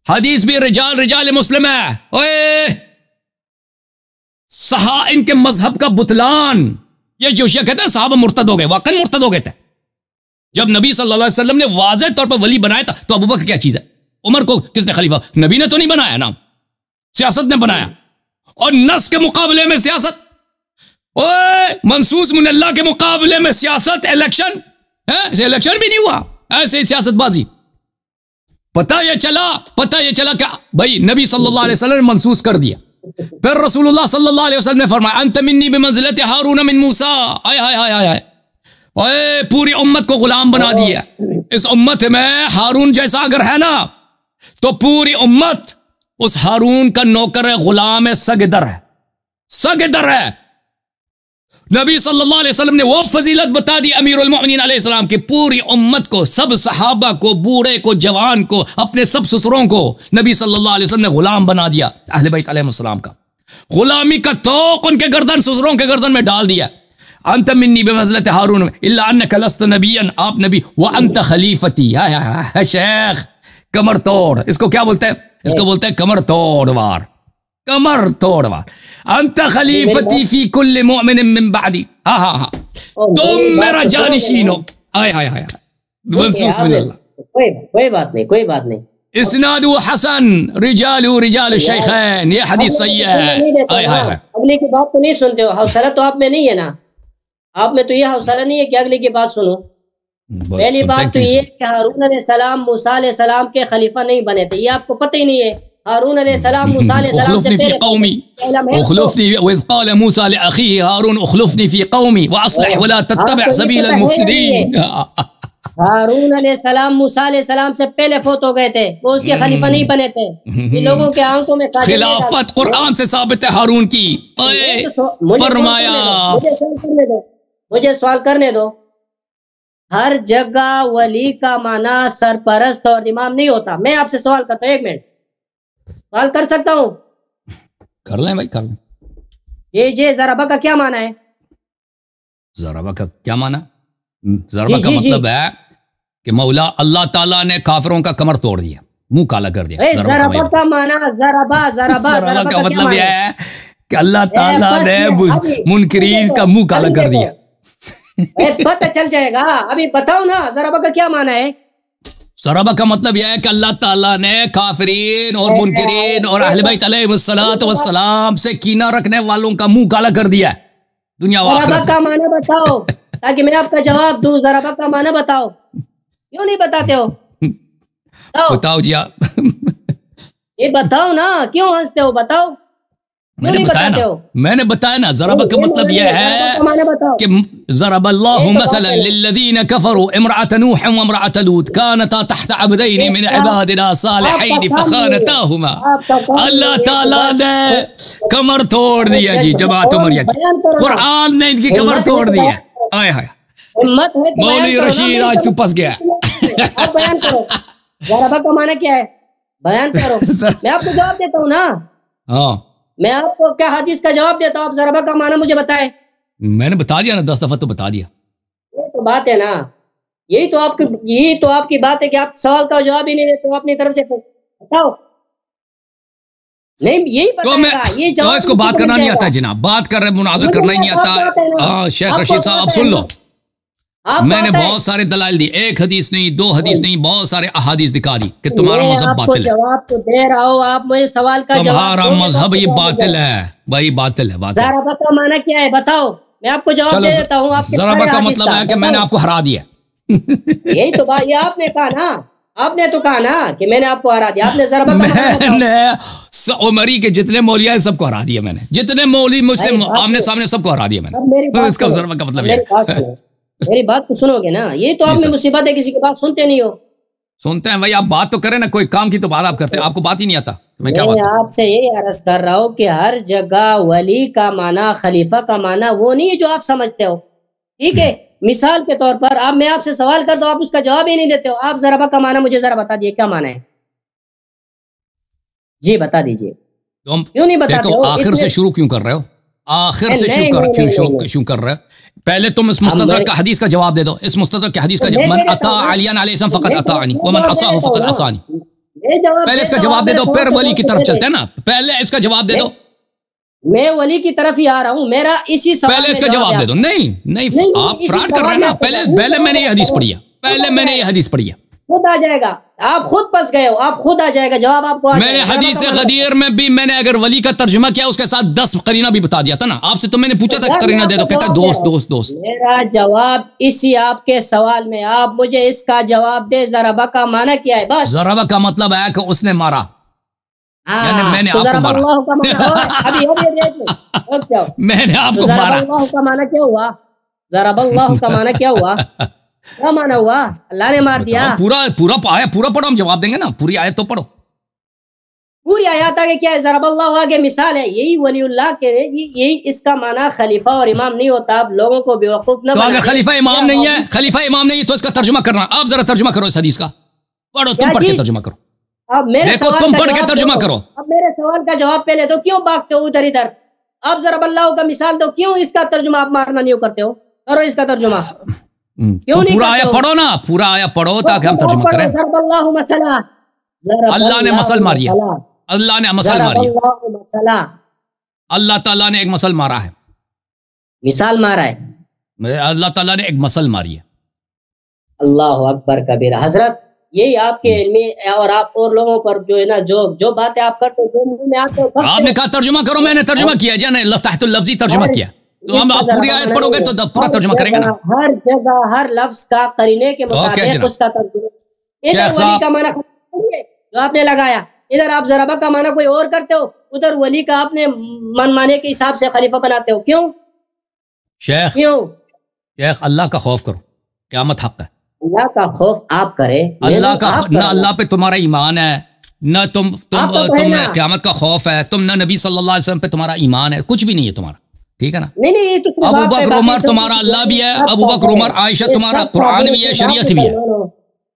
حدیث بھی رجال مسلم ہے. اوے ان کے مذہب کا بطلان، یہ جو شیعہ کہتے ہیں صحابہ مرتد ہو گئے، واقعی مرتد ہو گئے تھے. جب نبی صلی اللہ علیہ وسلم نے واضح طور پر ولی بنایا تھا تو ابوبکر کیا چیز ہے؟ عمر کو کس نے خلیفہ؟ نبی نے تو نہیں بنایا نا، سیاست نے بنایا. اور نص کے مقابلے میں سیاست، اوے منصوص من اللہ کے مقابلے میں سیاست، الیکشن بھی نہیں ہوا، ایسے سیاست بازی. پتہ یہ چلا کہ بھائی نبی صلی اللہ علیہ وسلم نے منصوص کر دیا. پھر رسول اللہ صلی اللہ علیہ وسلم نے فرمایا انت منی بمنزلت ہارون من موسیٰ. آئے پوری امت کو غلام بنا دیا. اس امت میں ہارون جیسا اگر ہے نا تو پوری امت اس ہارون کا نوکر ہے، غلام ہے، سگدر ہے. نبی صلی اللہ علیہ وسلم نے وہ فضیلت بتا دی امیر المؤمنین علیہ السلام کی، پوری امت کو، سب صحابہ کو، بوڑھے کو، جوان کو، اپنے سب سسروں کو نبی صلی اللہ علیہ وسلم نے غلام بنا دیا. اہل بیت علیہ السلام کا غلامی کا توق ان کے گردن، سسروں کے گردن میں ڈال دیا. انت منی بمنزلت ہارون الا انک لست نبیا، آپ نبی، وانت خلیفتی. شیخ کمر توڑ، اس کو کیا بولتے ہیں؟ اس کو بولتے ہیں کمر توڑ وار. انت خلیفتی فی کل مؤمن من بعدی. تم میرا جانشین ہو. منصوص من اللہ. کوئی بات نہیں. اسناد حسن رجال الشیخین، یہ حدیث صحیح ہے. اگلے کی بات تو نہیں سنتے ہو، حوصلہ تو آپ میں نہیں ہے نا، آپ میں تو یہ حوصلہ نہیں ہے کہ اگلے کی بات سنو. پہلی بات تو یہ کہ ہارون علیہ السلام موسیٰ علیہ السلام کے خلیفہ نہیں بنے تھے، یہ آپ کو پتہ ہی نہیں ہے. ہارون علیہ السلام موسیٰ علیہ السلام سے پہلے اخلفنی وإذ قال موسیٰ لأخیہ ہارون اخلفنی فی قومی واصلح ولا تتبع سبیل المفسدین. ہارون علیہ السلام موسیٰ علیہ السلام سے پہلے فوت ہو گئے تھے، وہ اس کے خلیفہ نہیں بنے تھے. یہ لوگوں کے آنکھوں میں خلافت قرآن سے ثابت ہے ہارون کی. فرمایا مجھے سوال کرنے دو. ہر جگہ ولی کا معنی سرپرست اور امام نہیں ہوتا. میں آپ سے سوال کرتا ہوں، ایک منٹ سوال کر سکتا ہوں؟ کر لیں بھائی، کر لیں. یہ ضربہ کا کیا معنی ہے؟ ضربہ کا کیا معنی؟ ضربہ کا مطلب ہے کہ مولا اللہ تعالیٰ نے کافروں کا کمر توڑ دیا، منہ کالا کر دیا. ضربہ کا معنی ضربہ کا مطلب یہ ہے کہ اللہ تعالیٰ نے منکرین کا منہ کالا کر دیا. پتہ چل جائے گا. ابھی بتاؤ نا ضربہ کا کیا معنی ہے؟ ضربہ کا مطلب یہ ہے کہ اللہ تعالیٰ نے کافرین اور منکرین اور اہل بیت علیہ السلام سے کینہ رکھنے والوں کا منہ کالا کر دیا دنیا و آخرت. ضربہ کا معنی بتاؤ تاکہ میں آپ کا جواب دوں. ضربہ کا معنی بتاؤ. کیوں نہیں بتاتے ہو؟ بتاؤ جی آپ. یہ بتاؤ نا، کیوں ہنستے ہو؟ بتاؤ. میں نے بتایا نا ضربہ کا مطلب یہ ہے کہ ضرب اللہ مثلا للذین کفروا امرأة نوح وامرأة لوط كانتا تحت عبدین من عبادنا صالحین فخانتاہما. اللہ تعالیٰ نے کمر توڑ دیا جی جماعت عمریہ کی. قرآن نے ان کی کمر توڑ دی ہے. آئے ہائے مولوی رشید آج تو پس گیا. بیان کرو ضربہ کا معنی کیا ہے، بیان کرو. میں آپ کو جواب دیتا ہوں نا. ہاں میں آپ کو کیا حدیث کا جواب دیتا ہوں، آپ ضربہ کا معنی مجھے بتائیں. میں نے بتا دیا نا 10 دفعہ تو بتا دیا. یہ تو بات ہے نا، یہی تو آپ کی بات ہے کہ آپ سوال کا جواب ہی نہیں دیتے اپنی طرف سے. بتاؤ. نہیں یہی بتائے گا. یہ جواب اس کو بات کرنا نہیں آتا جناب، بات کر رہے مناظر کرنا ہی نہیں آتا. ہاں شیخ رشید صاحب اب سن لو، میں نے بہت سارے دلائل دی، ایک حدیث نہیں، 2 حدیث نہیں، بہت سارے احادیث دکھا دی کہ تمہارا مذہب باطل ہے. جواب تو دے رہا ہوں، آپ مجھے سوال کا جواب. تمہارا مذہب یہ باطل ہے بھائی، باطل ہے. ضربہ کا معنی کیا ہے بتاؤ، میں آپ کو جواب دے دیتا ہوں. ضربہ کا مطلب ہے کہ میں نے آپ کو ہرا دیا. یہی تو بات، یہ آپ نے کہا نا، آپ نے تو کہا نا کہ میں نے آپ کو ہرا دیا. آپ نے ضربہ کا معنی عمری کے جتنے مولوی ہیں سب کو ہرا دیا میں نے، جتنے مولوی مجھ سے آمنے سامنے سب کو ہرا دیا میں نے. اس کا ضربہ کا مطلب یہ. میری بات کو سنو گے نا، یہ تو آپ نے مصیبت ہے، کسی کی بات سنتے نہیں ہو. سنتے ہیں بھائی، آپ بات تو کریں نا، کوئی کام کی تو بات آپ کرتے ہیں، آپ کو بات ہی نہیں آتا. میں آپ سے یہی عرض کر رہا ہوں کہ ہر جگہ ولی کا معنی خلیفہ کا معنی وہ نہیں ہے جو آپ سمجھتے ہو. ٹھیک ہے، مثال کے طور پر اب میں آپ سے سوال کر دو، آپ اس کا جواب ہی نہیں دیتے ہو. آپ ضربہ کا معنی مجھے ذرا بتا دیجیے کیا معنی ہے. جی بتا دیجیے. کیوں نہیں بتاتے ہو؟ آخر سے شروع کیوں کر رہے ہو؟ آخر سے شروع کر رہے ہو؟ پہلے تم اس مستدرک کا حدیث کا جواب دے دو. اس مستدرک کی حدیث کا من اطاع علیٰ علیہ السلام فقط اطاعنی ومن عصاه فقط عصانی. پہلے اس کا جواب دے دو، پھر ولی کی طرف چلتے ہیں نا. پہلے اس کا جواب دے دو. میں ولی کی طرف ہی آ رہا ہوں. میرا اسی سوال پہلے اس کا جواب دے دو. نہیں آپ فراڈ کر رہے ہیں نا. پہلے میں نے یہ حدیث پڑھی ہے. خود آ جائے گا. آپ خود پس گئے ہو، آپ خود آ جائے گا جواب. آپ کو میں نے حدیث غدیر میں بھی میں نے اگر ولی کا ترجمہ کیا اس کے ساتھ 10 قرینہ بھی بتا دیا تھا نا. آپ سے تو میں نے پوچھا تھا قرینہ دے دو، کہتا ہے دوست. میرا جواب اسی آپ کے سوال میں، آپ مجھے اس کا جواب دے. ضربہ کا معنی کیا ہے؟ بس ضربہ کا مطلب ہے کہ اس نے مارا، یعنی میں نے آپ کو مارا. میں نے آپ کو مارا. اللہ کا معنی کیا ہوا؟ ضرب اللہ کا معنی کیا ہوا؟ کیا معنی ہوا؟ اللہ نے مار دیا. پورا پڑھو، ہم جواب دیں گے نا. پوری آیت تو پڑھو. پوری آیات آگے کیا ہے؟ ضرب اللہ آگے مثال ہے. یہی ولی اللہ کے، یہی اس کا معنی خلیفہ اور امام نہیں ہوتا. آپ لوگوں کو بیوقوف نہ تو اگر خلیفہ امام نہیں ہے تو اس کا ترجمہ کرنا. آپ ذرا ترجمہ کرو اس حدیث کا. پڑھو، تم پڑھ کے ترجمہ کرو. دیکھو تم پڑھ کے ترجمہ کرو. اب میرے سوال کا جواب پہلے دو. کیوں بھاگتے ہو ادھر ادھر؟ آپ ضرب اللہ کا مثال دو. کیوں اس کا ترجمہ آپ مارنا نہیں کرتے ہو؟ کرو اس کا ترجمہ. پورا آیا پڑھو نا، پورا آیا پڑھو تاکہ ہم ترجمہ کریں. اللہ نے مسل ماری ہے. اللہ نے مسل ماری ہے. اللہ تعالیٰ نے ایک مسل مارا ہے. مثال مارا ہے. اللہ تعالیٰ نے ایک مسل ماری ہے. اللہ اکبر کبیرہ. حضرت یہی آپ کے علمی اور آپ اور لوگوں پر جو ہے نا جو باتیں آپ کرتے جو منہ میں آتے آپ نے کہا ترجمہ کرو، میں نے ترجمہ کیا جانا تحت اللفظی ترجمہ کیا، تو ہم آپ پوری آیت پڑھو گے تو پورا ترجمہ کریں گے نا. ہر جگہ ہر لفظ کا قرینے کے مطابق اس کا ترجمہ. ادھر ولی کا معنی جو آپ نے لگایا، ادھر آپ ضربہ کا معنی کوئی اور کرتے ہو، ادھر ولی کا آپ نے من مانے کے حساب سے خلیفہ بناتے ہو. کیوں شیخ اللہ کا خوف کرو، قیامت حق ہے. اللہ کا خوف آپ کرے، اللہ کا نہ اللہ پہ تمہارا ایمان ہے، نہ تم قیامت کا خوف ہے، تم نہ نبی صلی اللہ علیہ وسلم پہ تمہارا ایمان ہے، کچھ بھی نہیں ہے تمہارا. ٹھیک ہے نا. ابو بکر عمر تمہارا اللہ بھی ہے، ابو بکر عمر عائشہ تمہارا قرآن بھی ہے، شریعت بھی ہے.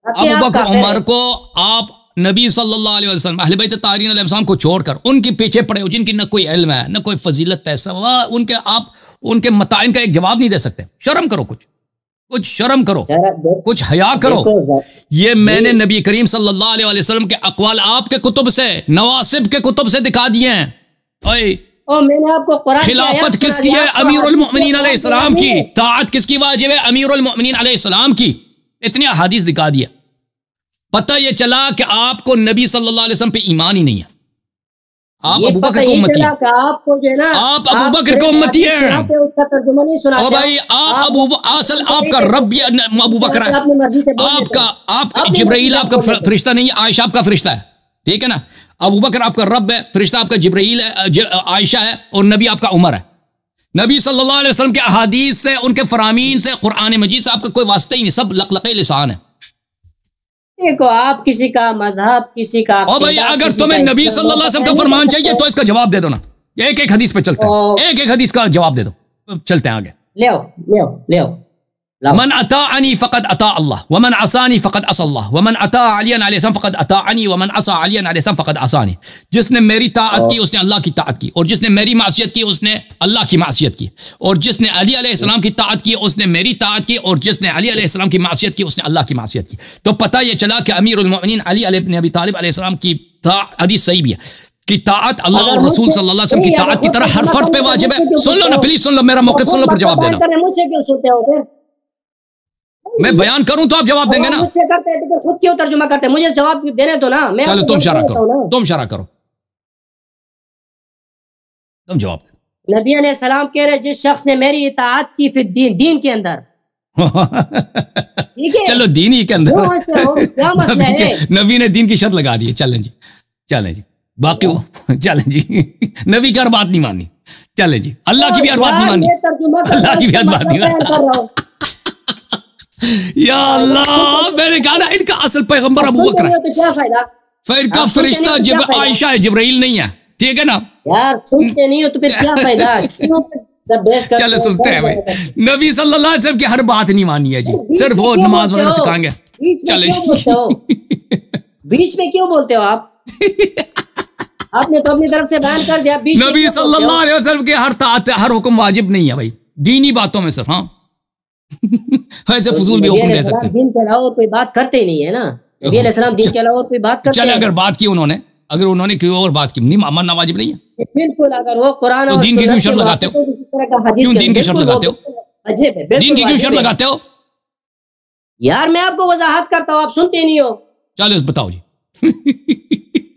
ابو بکر عمر کو آپ نبی صلی اللہ علیہ وسلم اہل بیت طاہرین علیہ السلام کو چھوڑ کر ان کے پیچھے پڑے ہو جن کی نہ کوئی علم ہے نہ کوئی فضیلت ہے، ان کے آپ ان کے متائن کا ایک جواب نہیں دے سکتے. شرم کرو، کچھ شرم کرو، کچھ حیا کرو. یہ میں نے نبی کریم صلی اللہ علیہ وسلم کے اقوال آپ کے کتب سے، نواسب کے کتب سے دکھا دیے ہیں. میں نے آپ کو خلافت کس کی ہے؟ امیر المؤمنین علیہ السلام کی. طاعت کس کی واجب ہے؟ امیر المؤمنین علیہ السلام کی. اتنی احادیث دکھا دیا. پتہ یہ چلا کہ آپ کو نبی صلی اللہ علیہ وسلم پہ ایمان ہی نہیں ہے. آپ ابو بکر کو امتی ہیں، آپ ابو بکر کو امتی ہیں. او بھائی آپ اصل آپ کا رب ابو بکر ہے. آپ کا جبرائیل آپ کا فرشتہ نہیں ہے، عائشہ آپ کا فرشتہ ہے. ٹھیک ہے نا. ابو بکر آپ کا رب ہے، فرشتہ آپ کا جبرائیل ہے، عائشہ ہے، اور نبی آپ کا عمر ہے. نبی صلی اللہ علیہ وسلم کے احادیث سے، ان کے فرامین سے، قرآن مجید سے آپ کا کوئی واسطہ ہی نہیں. سب لقلقے لسان ہے. دیکھو آپ کسی کا مذہب، کسی کا او بھائی اگر تمہیں نبی صلی اللہ علیہ وسلم کا فرمان چاہیے تو اس کا جواب دے دو نا. ایک ایک حدیث پہ چلتے ہیں، ایک ایک حدیث کا جواب دے دو، چلتے ہیں آگے. لے من اطاعنی فقد اطاع اللہ ومن عصانی فقد عصى اللہ ومن اطاع علی علیہ السلام فقد اطاعنی ومن عصى علی علیہ السلام فقد عصانی. جس نے میری طاعت کی اس نے اللہ کی طاعت کی، اور جس نے میری معصیت کی اس نے اللہ کی معصیت کی، اور جس نے علی علیہ السلام کی طاعت کی اس نے میری طاعت کی، اور جس نے علی علیہ السلام کی معصیت کی اس نے اللہ کی معصیت کی. تو پتہ یہ چلا کہ امیر المؤمنین علی بن ابی طالب علیہ السلام کی حدیث صحیح بھی ہے کہ طاعت اللہ اور رسول صلی اللہ علیہ وسلم کی طاعت کی طرح ہر فرد پہ واجب ہے. سن لو نا پلیز، سن لو میرا موقف، سن لو پھر جواب دینا. میں بیان کروں تو آپ جواب دیں گے نا. خود کیوں ترجمہ کرتے؟ مجھے جواب دینے دو نا. چلو تم شرح کرو، تم شرح کرو، تم جواب دو. نبی علیہ السلام کہہ رہے جس شخص نے میری اطاعت کی پھر دین کے اندر چلو دین ہی کے اندر نبی نے دین کی شرط لگا دی. چلیں جی، چلیں جی، باقی چلیں جی، نبی کی ہر بات نہیں ماننی. چلیں جی، اللہ کی بھی ہر بات نہیں ماننی، اللہ کی بھی ہر بات نہیں ماننی. یا اللہ، میں نے کہا نا ان کا اصل پیغمبر ابو بکر ہے، پھر کا فرشتہ عائشہ ہے، جبرائیل نہیں ہے. ٹھیک ہے نا یار، سنتے نہیں ہو تو پھر کیا فائدہ؟ چلے سنتے ہیں بھائی. نبی صلی اللہ علیہ وسلم کی ہر بات نہیں مانی ہے جی، صرف وہ نماز وغیرہ سکھائیں گے. چلے جی، بیچ میں کیوں بولتے ہو آپ؟ آپ نے تو اپنی طرف سے بیان کر دیا. نبی صلی اللہ علیہ وسلم کے ہر حکم واجب نہیں ہے بھائی، دینی باتوں میں صرف. ہاں ایسے فضول بھی حکم دے سکتے ہیں. دین کے علاوہ کوئی بات کرتے ہی نہیں ہے نا. نبی علیہ السلام دین کے علاوہ کوئی بات کرتے ہیں. چلے اگر بات کی اگر انہوں نے کوئی اور بات کی، نہیں ماننا واجب نہیں ہے. بالکل. اگر وہ قرآن اور دین کی کیوں شرط لگاتے ہو؟ کیوں دین کی شرط لگاتے ہو؟ دین کی کیوں شرط لگاتے ہو؟ یار میں آپ کو وضاحت کرتا ہوں، آپ سنتے نہیں ہو. چلو بتاؤ جی.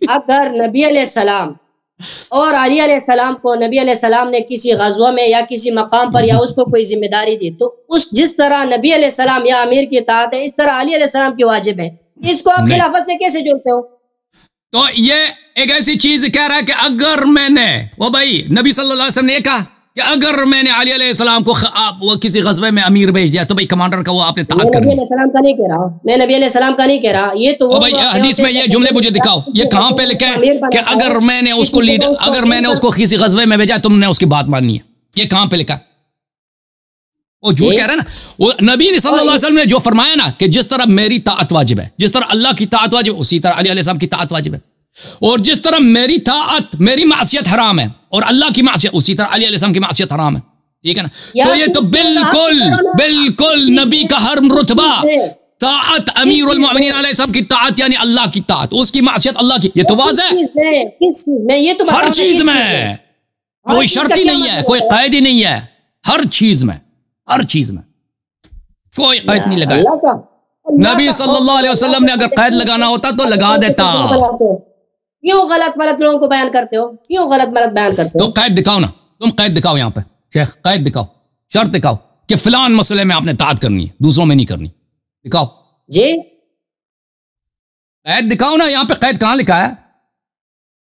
اگر نبی علیہ السلام اور علی علیہ السلام کو نبی علیہ السلام نے کسی غزوہ میں یا کسی مقام پر یا اس کو کوئی ذمہ داری دی، تو جس طرح نبی علیہ السلام یا امیر کی اطاعت ہے، اس طرح علی علیہ السلام کی واجب ہے. اس کو آپ خلافت سے کیسے جوڑتے ہو؟ تو یہ ایک ایسی چیز کہہ رہا ہے کہ اگر میں نے وہ بھائی نبی صلی اللہ علیہ وسلم نے یہ کہا کہ اگر میں نے علی علیہ السلام کو وہ کسی غزوے میں امیر بھیج دیا تو بھائی کمانڈر کا وہ آپ نے طاعت کرنی. نبی علیہ السلام کا نہیں کہہ رہا، میں نبی علیہ السلام کا نہیں کہہ رہا. یہ تو بھائی حدیث میں یہ جملے مجھے دکھاؤ، یہ کہاں پہ لکھا ہے کہ اگر میں نے اس کو اگر میں نے اس کو کسی غزوے میں بھیجا تم نے اس کی بات ماننی ہے؟ یہ کہاں پہ لکھا؟ وہ جھوٹ کہہ رہا ہے نا. وہ نبی نے صلی اللہ علیہ وسلم نے جو فرمایا نا کہ جس طرح میری طاعت واجب ہے، جس طرح اللہ کی طاعت واجب ہے، اسی طرح علی علیہ السلام کی طاعت واجب ہے. اور جس طرح میری طاعت، میری معصیت حرام ہے، اور اللہ کی معصیت اسی طرح علی علیہ السلام کی معصیت حرام ہے. ٹھیک ہے نا. تو یہ تو بالکل نبی کا ہر رتبہ طاعت امیر المؤمنین علیہ السلام کی طاعت یعنی اللہ کی طاعت، اس کی معصیت اللہ کی. یہ تو واضح ہے. ہر چیز میں کوئی شرط ہی نہیں ہے، کوئی قید ہی نہیں ہے. ہر چیز میں کوئی قید نہیں لگا. نبی صلی اللہ علیہ وسلم نے اگر قید لگانا ہوتا تو لگا دیتا. کیوں غلط غلط لوگوں کو بیان کرتے ہو؟ کیوں غلط غلط بیان کرتے ہو؟ تو قید دکھاؤ نا، تم قید دکھاؤ یہاں پہ شیخ، قید دکھاؤ، شرط دکھاؤ کہ فلان مسئلے میں آپ نے اطاعت کرنی ہے، دوسروں میں نہیں کرنی. دکھاؤ جی قید دکھاؤ نا، یہاں پہ قید کہاں لکھا ہے؟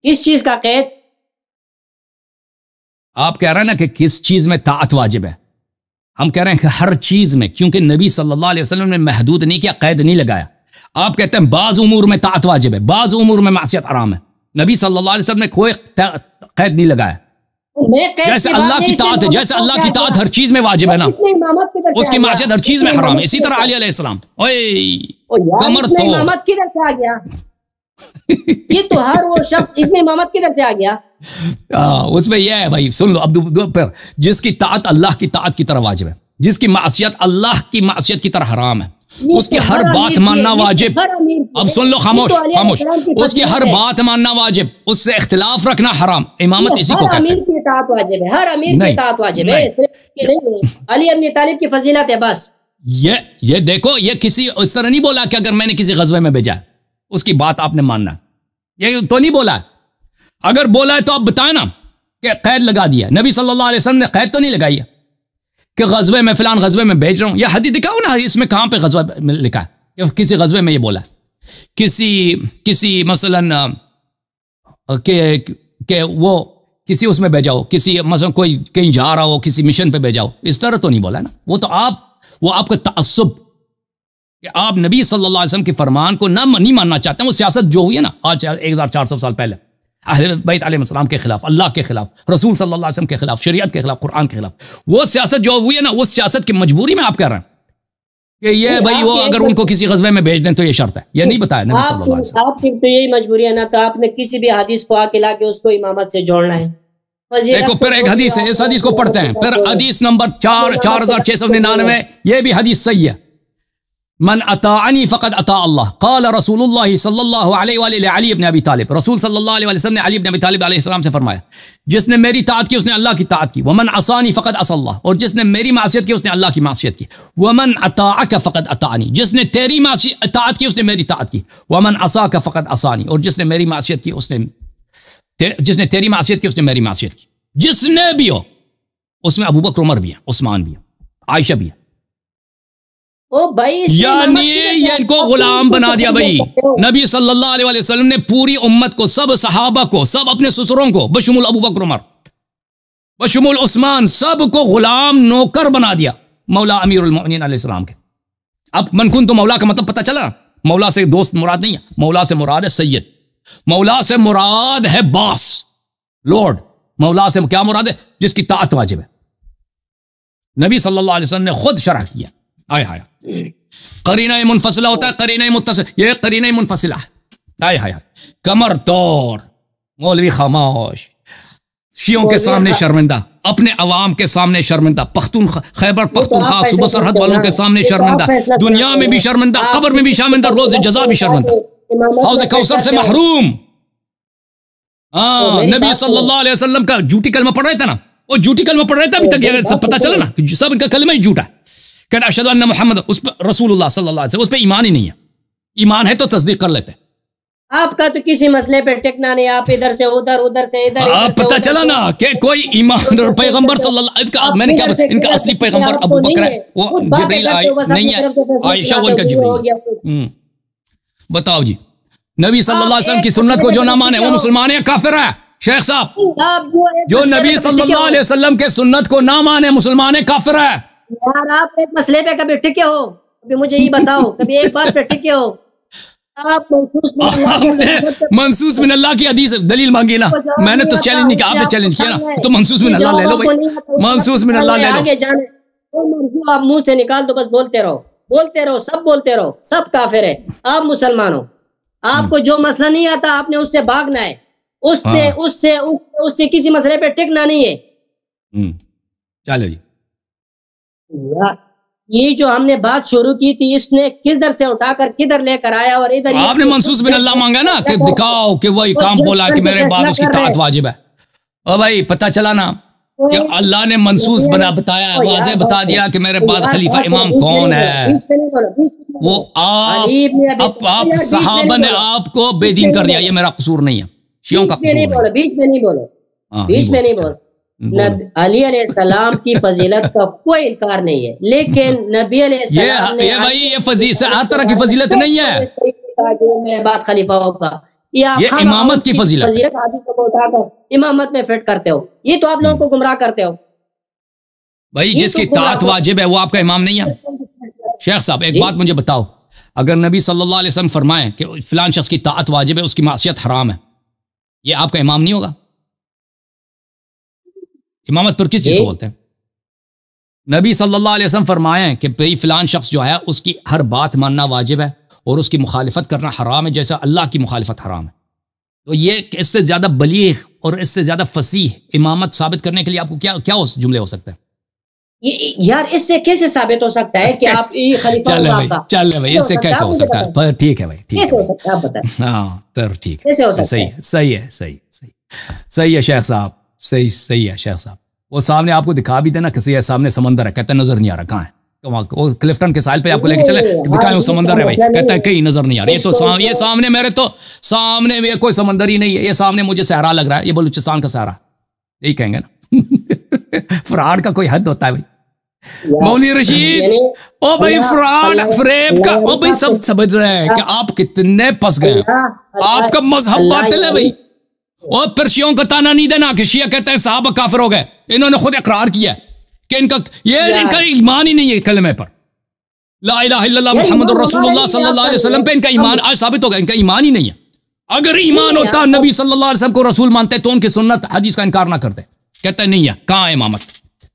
کس چیز کا قید؟ آپ کہہ رہے ہیں نا کہ کس چیز میں طاعت واجب ہے، ہم کہہ رہے ہیں کہ ہر چیز میں، کیونکہ نبی صلی اللہ علیہ وسلم نے محدود نہیں کیا، قید نہیں لگایا. آپ کہتے ہیں بعض امور میں طاعت واجب ہے، بعض امور میں معصیت حرام ہے. نبی صلی اللہ علیہ وسلم نے کوئی قید نہیں لگایا. جیسے اللہ کی طاعت ہے، جیسے اللہ کی طاعت ہر چیز میں واجب ہے نا، اس کی معصیت ہر چیز میں حرام ہے. اسی طرح علی علیہ السلام کمر تو امامت کدھر سے آ گیا؟ یہ تو ہر وہ شخص، اس میں امامت کدھر سے آ گیا؟ اس میں یہ ہے بھائی، سن لو پر جس کی طاعت اللہ کی طاعت کی طرح واجب ہے، جس کی معصیت اللہ کی معصیت کی طرح حرام ہے، اس کی ہر بات ماننا واجب. اب سن لو، خاموش خاموش، اس کی ہر بات ماننا واجب، اس سے اختلاف رکھنا حرام. امامت اسی کو کہتے ہیں. اطاعت واجب ہے، ہر امیر کی اطاعت واجب ہے، علی ابن طالب کی فضیلت ہے بس. یہ دیکھو، یہ کسی اس طرح نہیں بولا کہ اگر میں نے کسی غزوے میں بھیجا ہے اس کی بات آپ نے ماننا، یہ تو نہیں بولا ہے. اگر بولا ہے تو آپ بتائیں نا کہ قید لگا دیا. نبی صلی اللہ علیہ وسلم نے قید تو نہیں لگائی ہے کہ غزوے میں فلان غزوے میں بھیج رہا ہوں. یہ حدیث دکھاؤ نا، اس میں کہاں پہ غزوہ لکھا ہے؟ کسی غزوے میں یہ بولا ہے، کسی مثلاً کہ وہ کسی اس میں بھیجا ہو، کسی مثلا کوئی کہیں جا رہا ہو، کسی مشن پہ بھیجا ہو، اس طرح تو نہیں بولا ہے نا. وہ تو آپ کا تعصب کہ آپ نبی صلی اللہ علیہ وسلم کے فرمان کو نہیں ماننا چاہتے ہیں. وہ سیاست جو ہوئی ہے نا آج 1400 سال پہلے اہل بیت علیہ السلام کے خلاف، اللہ کے خلاف، رسول صلی اللہ علیہ وسلم کے خلاف، شریعت کے خلاف، قرآن کے خلاف، وہ سیاست جو ہوئی ہے نا، اس سیاست کی مجبوری میں آپ کہہ رہے ہیں کہ یہ بھائی وہ اگر ان کو کسی غزوے میں بھیج دیں تو یہ شرط ہے. یہ نہیں بتایا نبی صلی اللہ علیہ وسلم. آپ کی تو یہی مجبوری ہے نا، تو آپ نے کسی بھی حدیث کو آ کے لا کے اس کو امامت سے جوڑنا ہے. دیکھو پھر ایک حدیث ہے، اس حدیث کو پڑھتے ہیں. پھر حدیث نمبر 4699، یہ بھی حدیث صحیح ہے. من اطاعنی فقد اطاع اللہ، قال رسول اللہ صلی اللہ علیہ وآلہ علی ابن ابی طالب. رسول صلی اللہ علیہ وسلم نے علی ابن ابی طالب علیہ السلام سے فرمایا، جس نے میری طاعت کی اس نے اللہ کی طاعت کی. ومن عصانی فقد عصى اللہ، اور جس نے میری معصیت کی اس نے اللہ کی معصیت کی. ومن اطاعک فقد اطاعنی، جس نے تیری اطاعت کی اس نے میری طاعت کی. ومن عصاک فقد عصانی، اور جس نے میری معصیت کی اس نے جس نے تیری معصیت کی اس نے میری معصیت کی. جس نے بھی ہو، اس میں ابو بکر عمر بھی ہے، عثمان بھی ہے، عائشہ بھی ہے. یعنی یہ ان کو غلام بنا دیا بھائی. نبی صلی اللہ علیہ وسلم نے پوری امت کو، سب صحابہ کو، سب اپنے سسروں کو بشمول ابو بکر عمر، بشمول عثمان، سب کو غلام نوکر بنا دیا مولا امیر المؤمنین علیہ السلام کے. اب من کن تو مولا کا مطلب پتہ چلا. مولا سے دوست مراد نہیں ہے، مولا سے مراد ہے سید، مولا سے مراد ہے باس، لارڈ. مولا سے کیا مراد ہے؟ جس کی طاعت واجب ہے. نبی صلی اللہ علیہ وسلم نے خود شرح کیا. آیا قرینہ منفصلہ ہوتا ہے، قرینہ متصل، یہ قرینہ منفصلہ ہے. آیا کمر توڑ، مولوی خاموش، شیعوں کے سامنے شرمندہ، اپنے عوام کے سامنے شرمندہ، خیبر پختونخوا صوبہ سرحد والوں کے سامنے شرمندہ، دنیا میں بھی شرمندہ، قبر میں بھی شرمندہ، روز جزا بھی شرمندہ، حوض کوثر سے محروم. نبی صلی اللہ علیہ وسلم کا جھوٹی کلمہ پڑھ رہا تھا نا، وہ جھوٹی کلمہ پڑھ رہا تھا. ابھی تک یہ سب پتہ چلا نا، سب ان کا کلمہ ہی جھوٹا ہے. کہتا اشہدو ان محمد، اس پر رسول اللہ صلی اللہ علیہ وسلم، اس پہ ایمان ہی نہیں ہے. ایمان ہے تو تصدیق کر لیتے. آپ کا تو کسی مسئلے پہ ٹکنا نہیں، آپ ادھر سے ادھر، ادھر سے ادھر. آپ پتہ چلا نا کہ کوئی ایمان اور پیغمبر صلی اللہ علیہ وسلم، میں نے کیا بتا، ان کا اصلی پیغمبر ابو بکر ہے، وہ جبریل نہیں ہے، عائشہ وہ ان کا جبریل. بتاؤ جی، نبی صلی اللہ علیہ وسلم کی سنت کو جو نہ مانے وہ مسلمان ہے کافر ہے. شیخ صاحب، جو نبی صلی اللہ علیہ وسلم کے سنت کو نہ مانے مسلمان ہے کافر ہے. یار آپ ایک مسئلے پہ کبھی ٹکے ہو؟ کبھی مجھے یہ بتاؤ، کبھی ایک بات پہ ٹکے ہو؟ آپ منصوص من اللہ کی حدیث دلیل مانگی نا. میں نے تو چیلنج نہیں کیا، آپ نے چیلنج کیا نا، تو منصوص من اللہ لے لو بھائی، منصوص من اللہ لے لو. آپ منہ سے نکال دو، بس بولتے رہو، بولتے رہو، سب بولتے رہو، سب کافر ہے. آپ مسلمان ہو، آپ کو جو مسئلہ نہیں آتا آپ نے اس سے بھاگنا ہے، اس سے کسی مسئلے پہ ٹکنا نہیں ہے. چلو جی، یہ جو ہم نے بات شروع کی تھی، اس نے کس در سے اٹھا کر کدھر لے کر آیا، اور ادھر آپ نے منصوص بن اللہ مانگا نا کہ دکھاؤ کہ وہی کام بولا کہ میرے بعد اس کی طاعت واجب ہے. او بھائی پتہ چلا نا کہ اللہ نے منصوص بتایا، واضح بتا دیا کہ میرے بعد خلیفہ امام کون ہے. وہ آپ صحابہ نے آپ کو بے دین کر دیا. یہ میرا قصور نہیں ہے، شیعوں کا قصور نہیں. بیچ میں نہیں بولو، بیچ میں نہیں بولو. علی علیہ السلام کی فضیلت کا کوئی انکار نہیں ہے، لیکن نبی علیہ السلام نے یہ فضیلت ہر طرح کی فضیلت نہیں ہے. میرے بعد خلیفہ ہوگا، یہ امامت کی فضیلت امامت میں فٹ کرتے ہو. یہ تو آپ لوگوں کو گمراہ کرتے ہو. بھائی جس کی طاعت واجب ہے وہ آپ کا امام نہیں ہے. شیخ صاحب ایک بات مجھے بتاؤ، اگر نبی صلی اللہ علیہ وسلم فرمائیں کہ فلان شخص کی طاعت واجب ہے، اس کی معصیت حرام ہے، یہ آپ کا امام نہیں ہوگا؟ امامت پر کس چیز کو بولتے ہیں؟ نبی صلی اللہ علیہ وسلم فرمائیں کہ بھئی فلان شخص جو ہے اس کی ہر بات ماننا واجب ہے اور اس کی مخالفت کرنا حرام ہے، جیسا اللہ کی مخالفت حرام ہے. تو یہ اس سے زیادہ بلیغ اور اس سے زیادہ فصیح امامت ثابت کرنے کے لیے آپ کو کیا جملے ہو سکتے ہیں؟ یار اس سے کیسے ثابت ہو سکتا ہے کہ آپ خلیفہ چل بھائی اس سے کیسے ہو سکتا ہے؟ پر ٹھیک ہے بھائی، کیسے ہو سکتا ہے آپ بتائیں. ہاں پر ٹھیک کیسے ہو سکتا ہے، صحیح ہے شیخ صاحب، صحیح ہے شیخ صاحب. وہ سامنے آپ کو دکھا بھی دینا کسی ہے، سامنے سمندر ہے، کہتا ہے نظر نہیں آ رہا کہاں ہے. وہ کلفٹن کے ساحل پہ آپ کو لے کے چلے دکھائیں وہ سمندر ہے بھائی، کہتا ہے کہیں نظر نہیں آ رہا. یہ سامنے میرے تو سامنے میں کوئی سمندر ہی نہیں ہے، یہ سامنے مجھے صحرا لگ رہا ہے، یہ بلوچستان کا صحرا. یہی کہیں گے نا. فراڈ کا کوئی حد ہوتا ہے بھائی. مولوی رشید او بھائی فراڈ فریب کا او بھائی سب سمجھ رہے ہیں کہ آپ کتنے پس گئے ہیں. آپ کا مذہب باطل ہے بھائی. اور پھر شیعوں کا تانا نہیں دینا کہ شیعہ کہتے ہیں صحابہ کافر ہو گئے. انہوں نے خود اقرار کیا کہ ان کا ایمان ہی نہیں ہے کلمے پر، لا الہ الا اللہ محمد الرسول اللہ صلی اللہ علیہ وسلم پہ ان کا ایمان آج ثابت ہو گیا، ان کا ایمان ہی نہیں ہے. اگر ایمان ہوتا نبی صلی اللہ علیہ وسلم کو رسول مانتے تو ان کی سنت حدیث کا انکار نہ کرتے. کہتے نہیں ہے، کہاں ہے امامت؟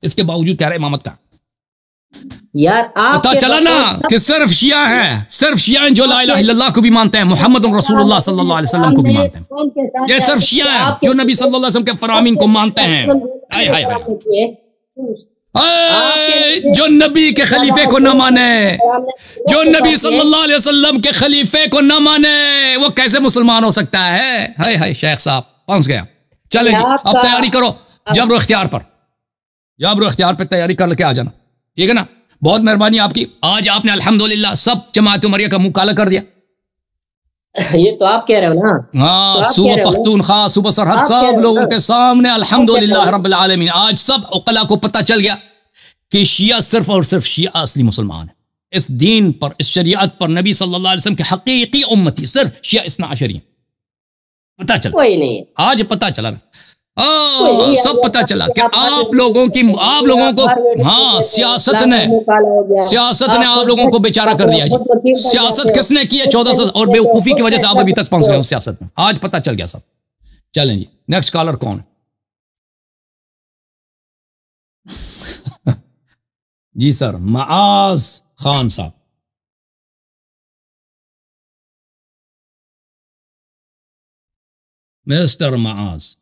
اس کے باوجود کہہ رہے امامت کا. یار پتا چلا نا کہ صرف شیعہ ہیں، صرف شیعہ ہیں جو لا الہ الا اللہ کو بھی مانتے ہیں، محمد رسول اللہ صلی اللہ علیہ وسلم کو بھی مانتے ہیں. یہ صرف شیعہ ہیں جو نبی صلی اللہ علیہ وسلم کے فرامین کو مانتے ہیں. جو نبی کے خلیفے کو نہ مانے، جو نبی صلی اللہ علیہ وسلم کے خلیفے کو نہ مانے، وہ کیسے مسلمان ہو سکتا ہے؟ ہائے شیخ صاحب پہنچ گیا. چلیں جی اب تیاری کرو جبر و اختیار پر تیاری کر کے آ جانا، ٹھیک ہے نا؟ بہت مہربانی آپ کی. آج آپ نے الحمدللہ سب جماعت عمریہ کا منہ کالا کر دیا. یہ تو آپ کہہ رہے ہو نا. ہاں صوبہ پختونخوا، صوبہ سرحد، سب لوگوں کے سامنے الحمدللہ رب العالمین آج سب عقلاء کو پتہ چل گیا کہ شیعہ صرف اور صرف شیعہ اصلی مسلمان ہے. اس دین پر، اس شریعت پر، نبی صلی اللہ علیہ وسلم کے حقیقی امتی صرف شیعہ اثنا عشری. پتہ چلا کوئی نہیں، آج پتہ چلا نا. سب پتہ چلا کہ آپ لوگوں کو ہاں سیاست نے آپ لوگوں کو بیچارہ کر دیا جی. سیاست کس نے کی ہے 14 سال، اور بے وقوفی کی وجہ سے آپ ابھی تک پہنچ گئے اس سیاست میں. آج پتہ چل گیا سب. چلیں جی نیکسٹ کالر کون؟ جی سر معاذ خان صاحب. مسٹر معاذ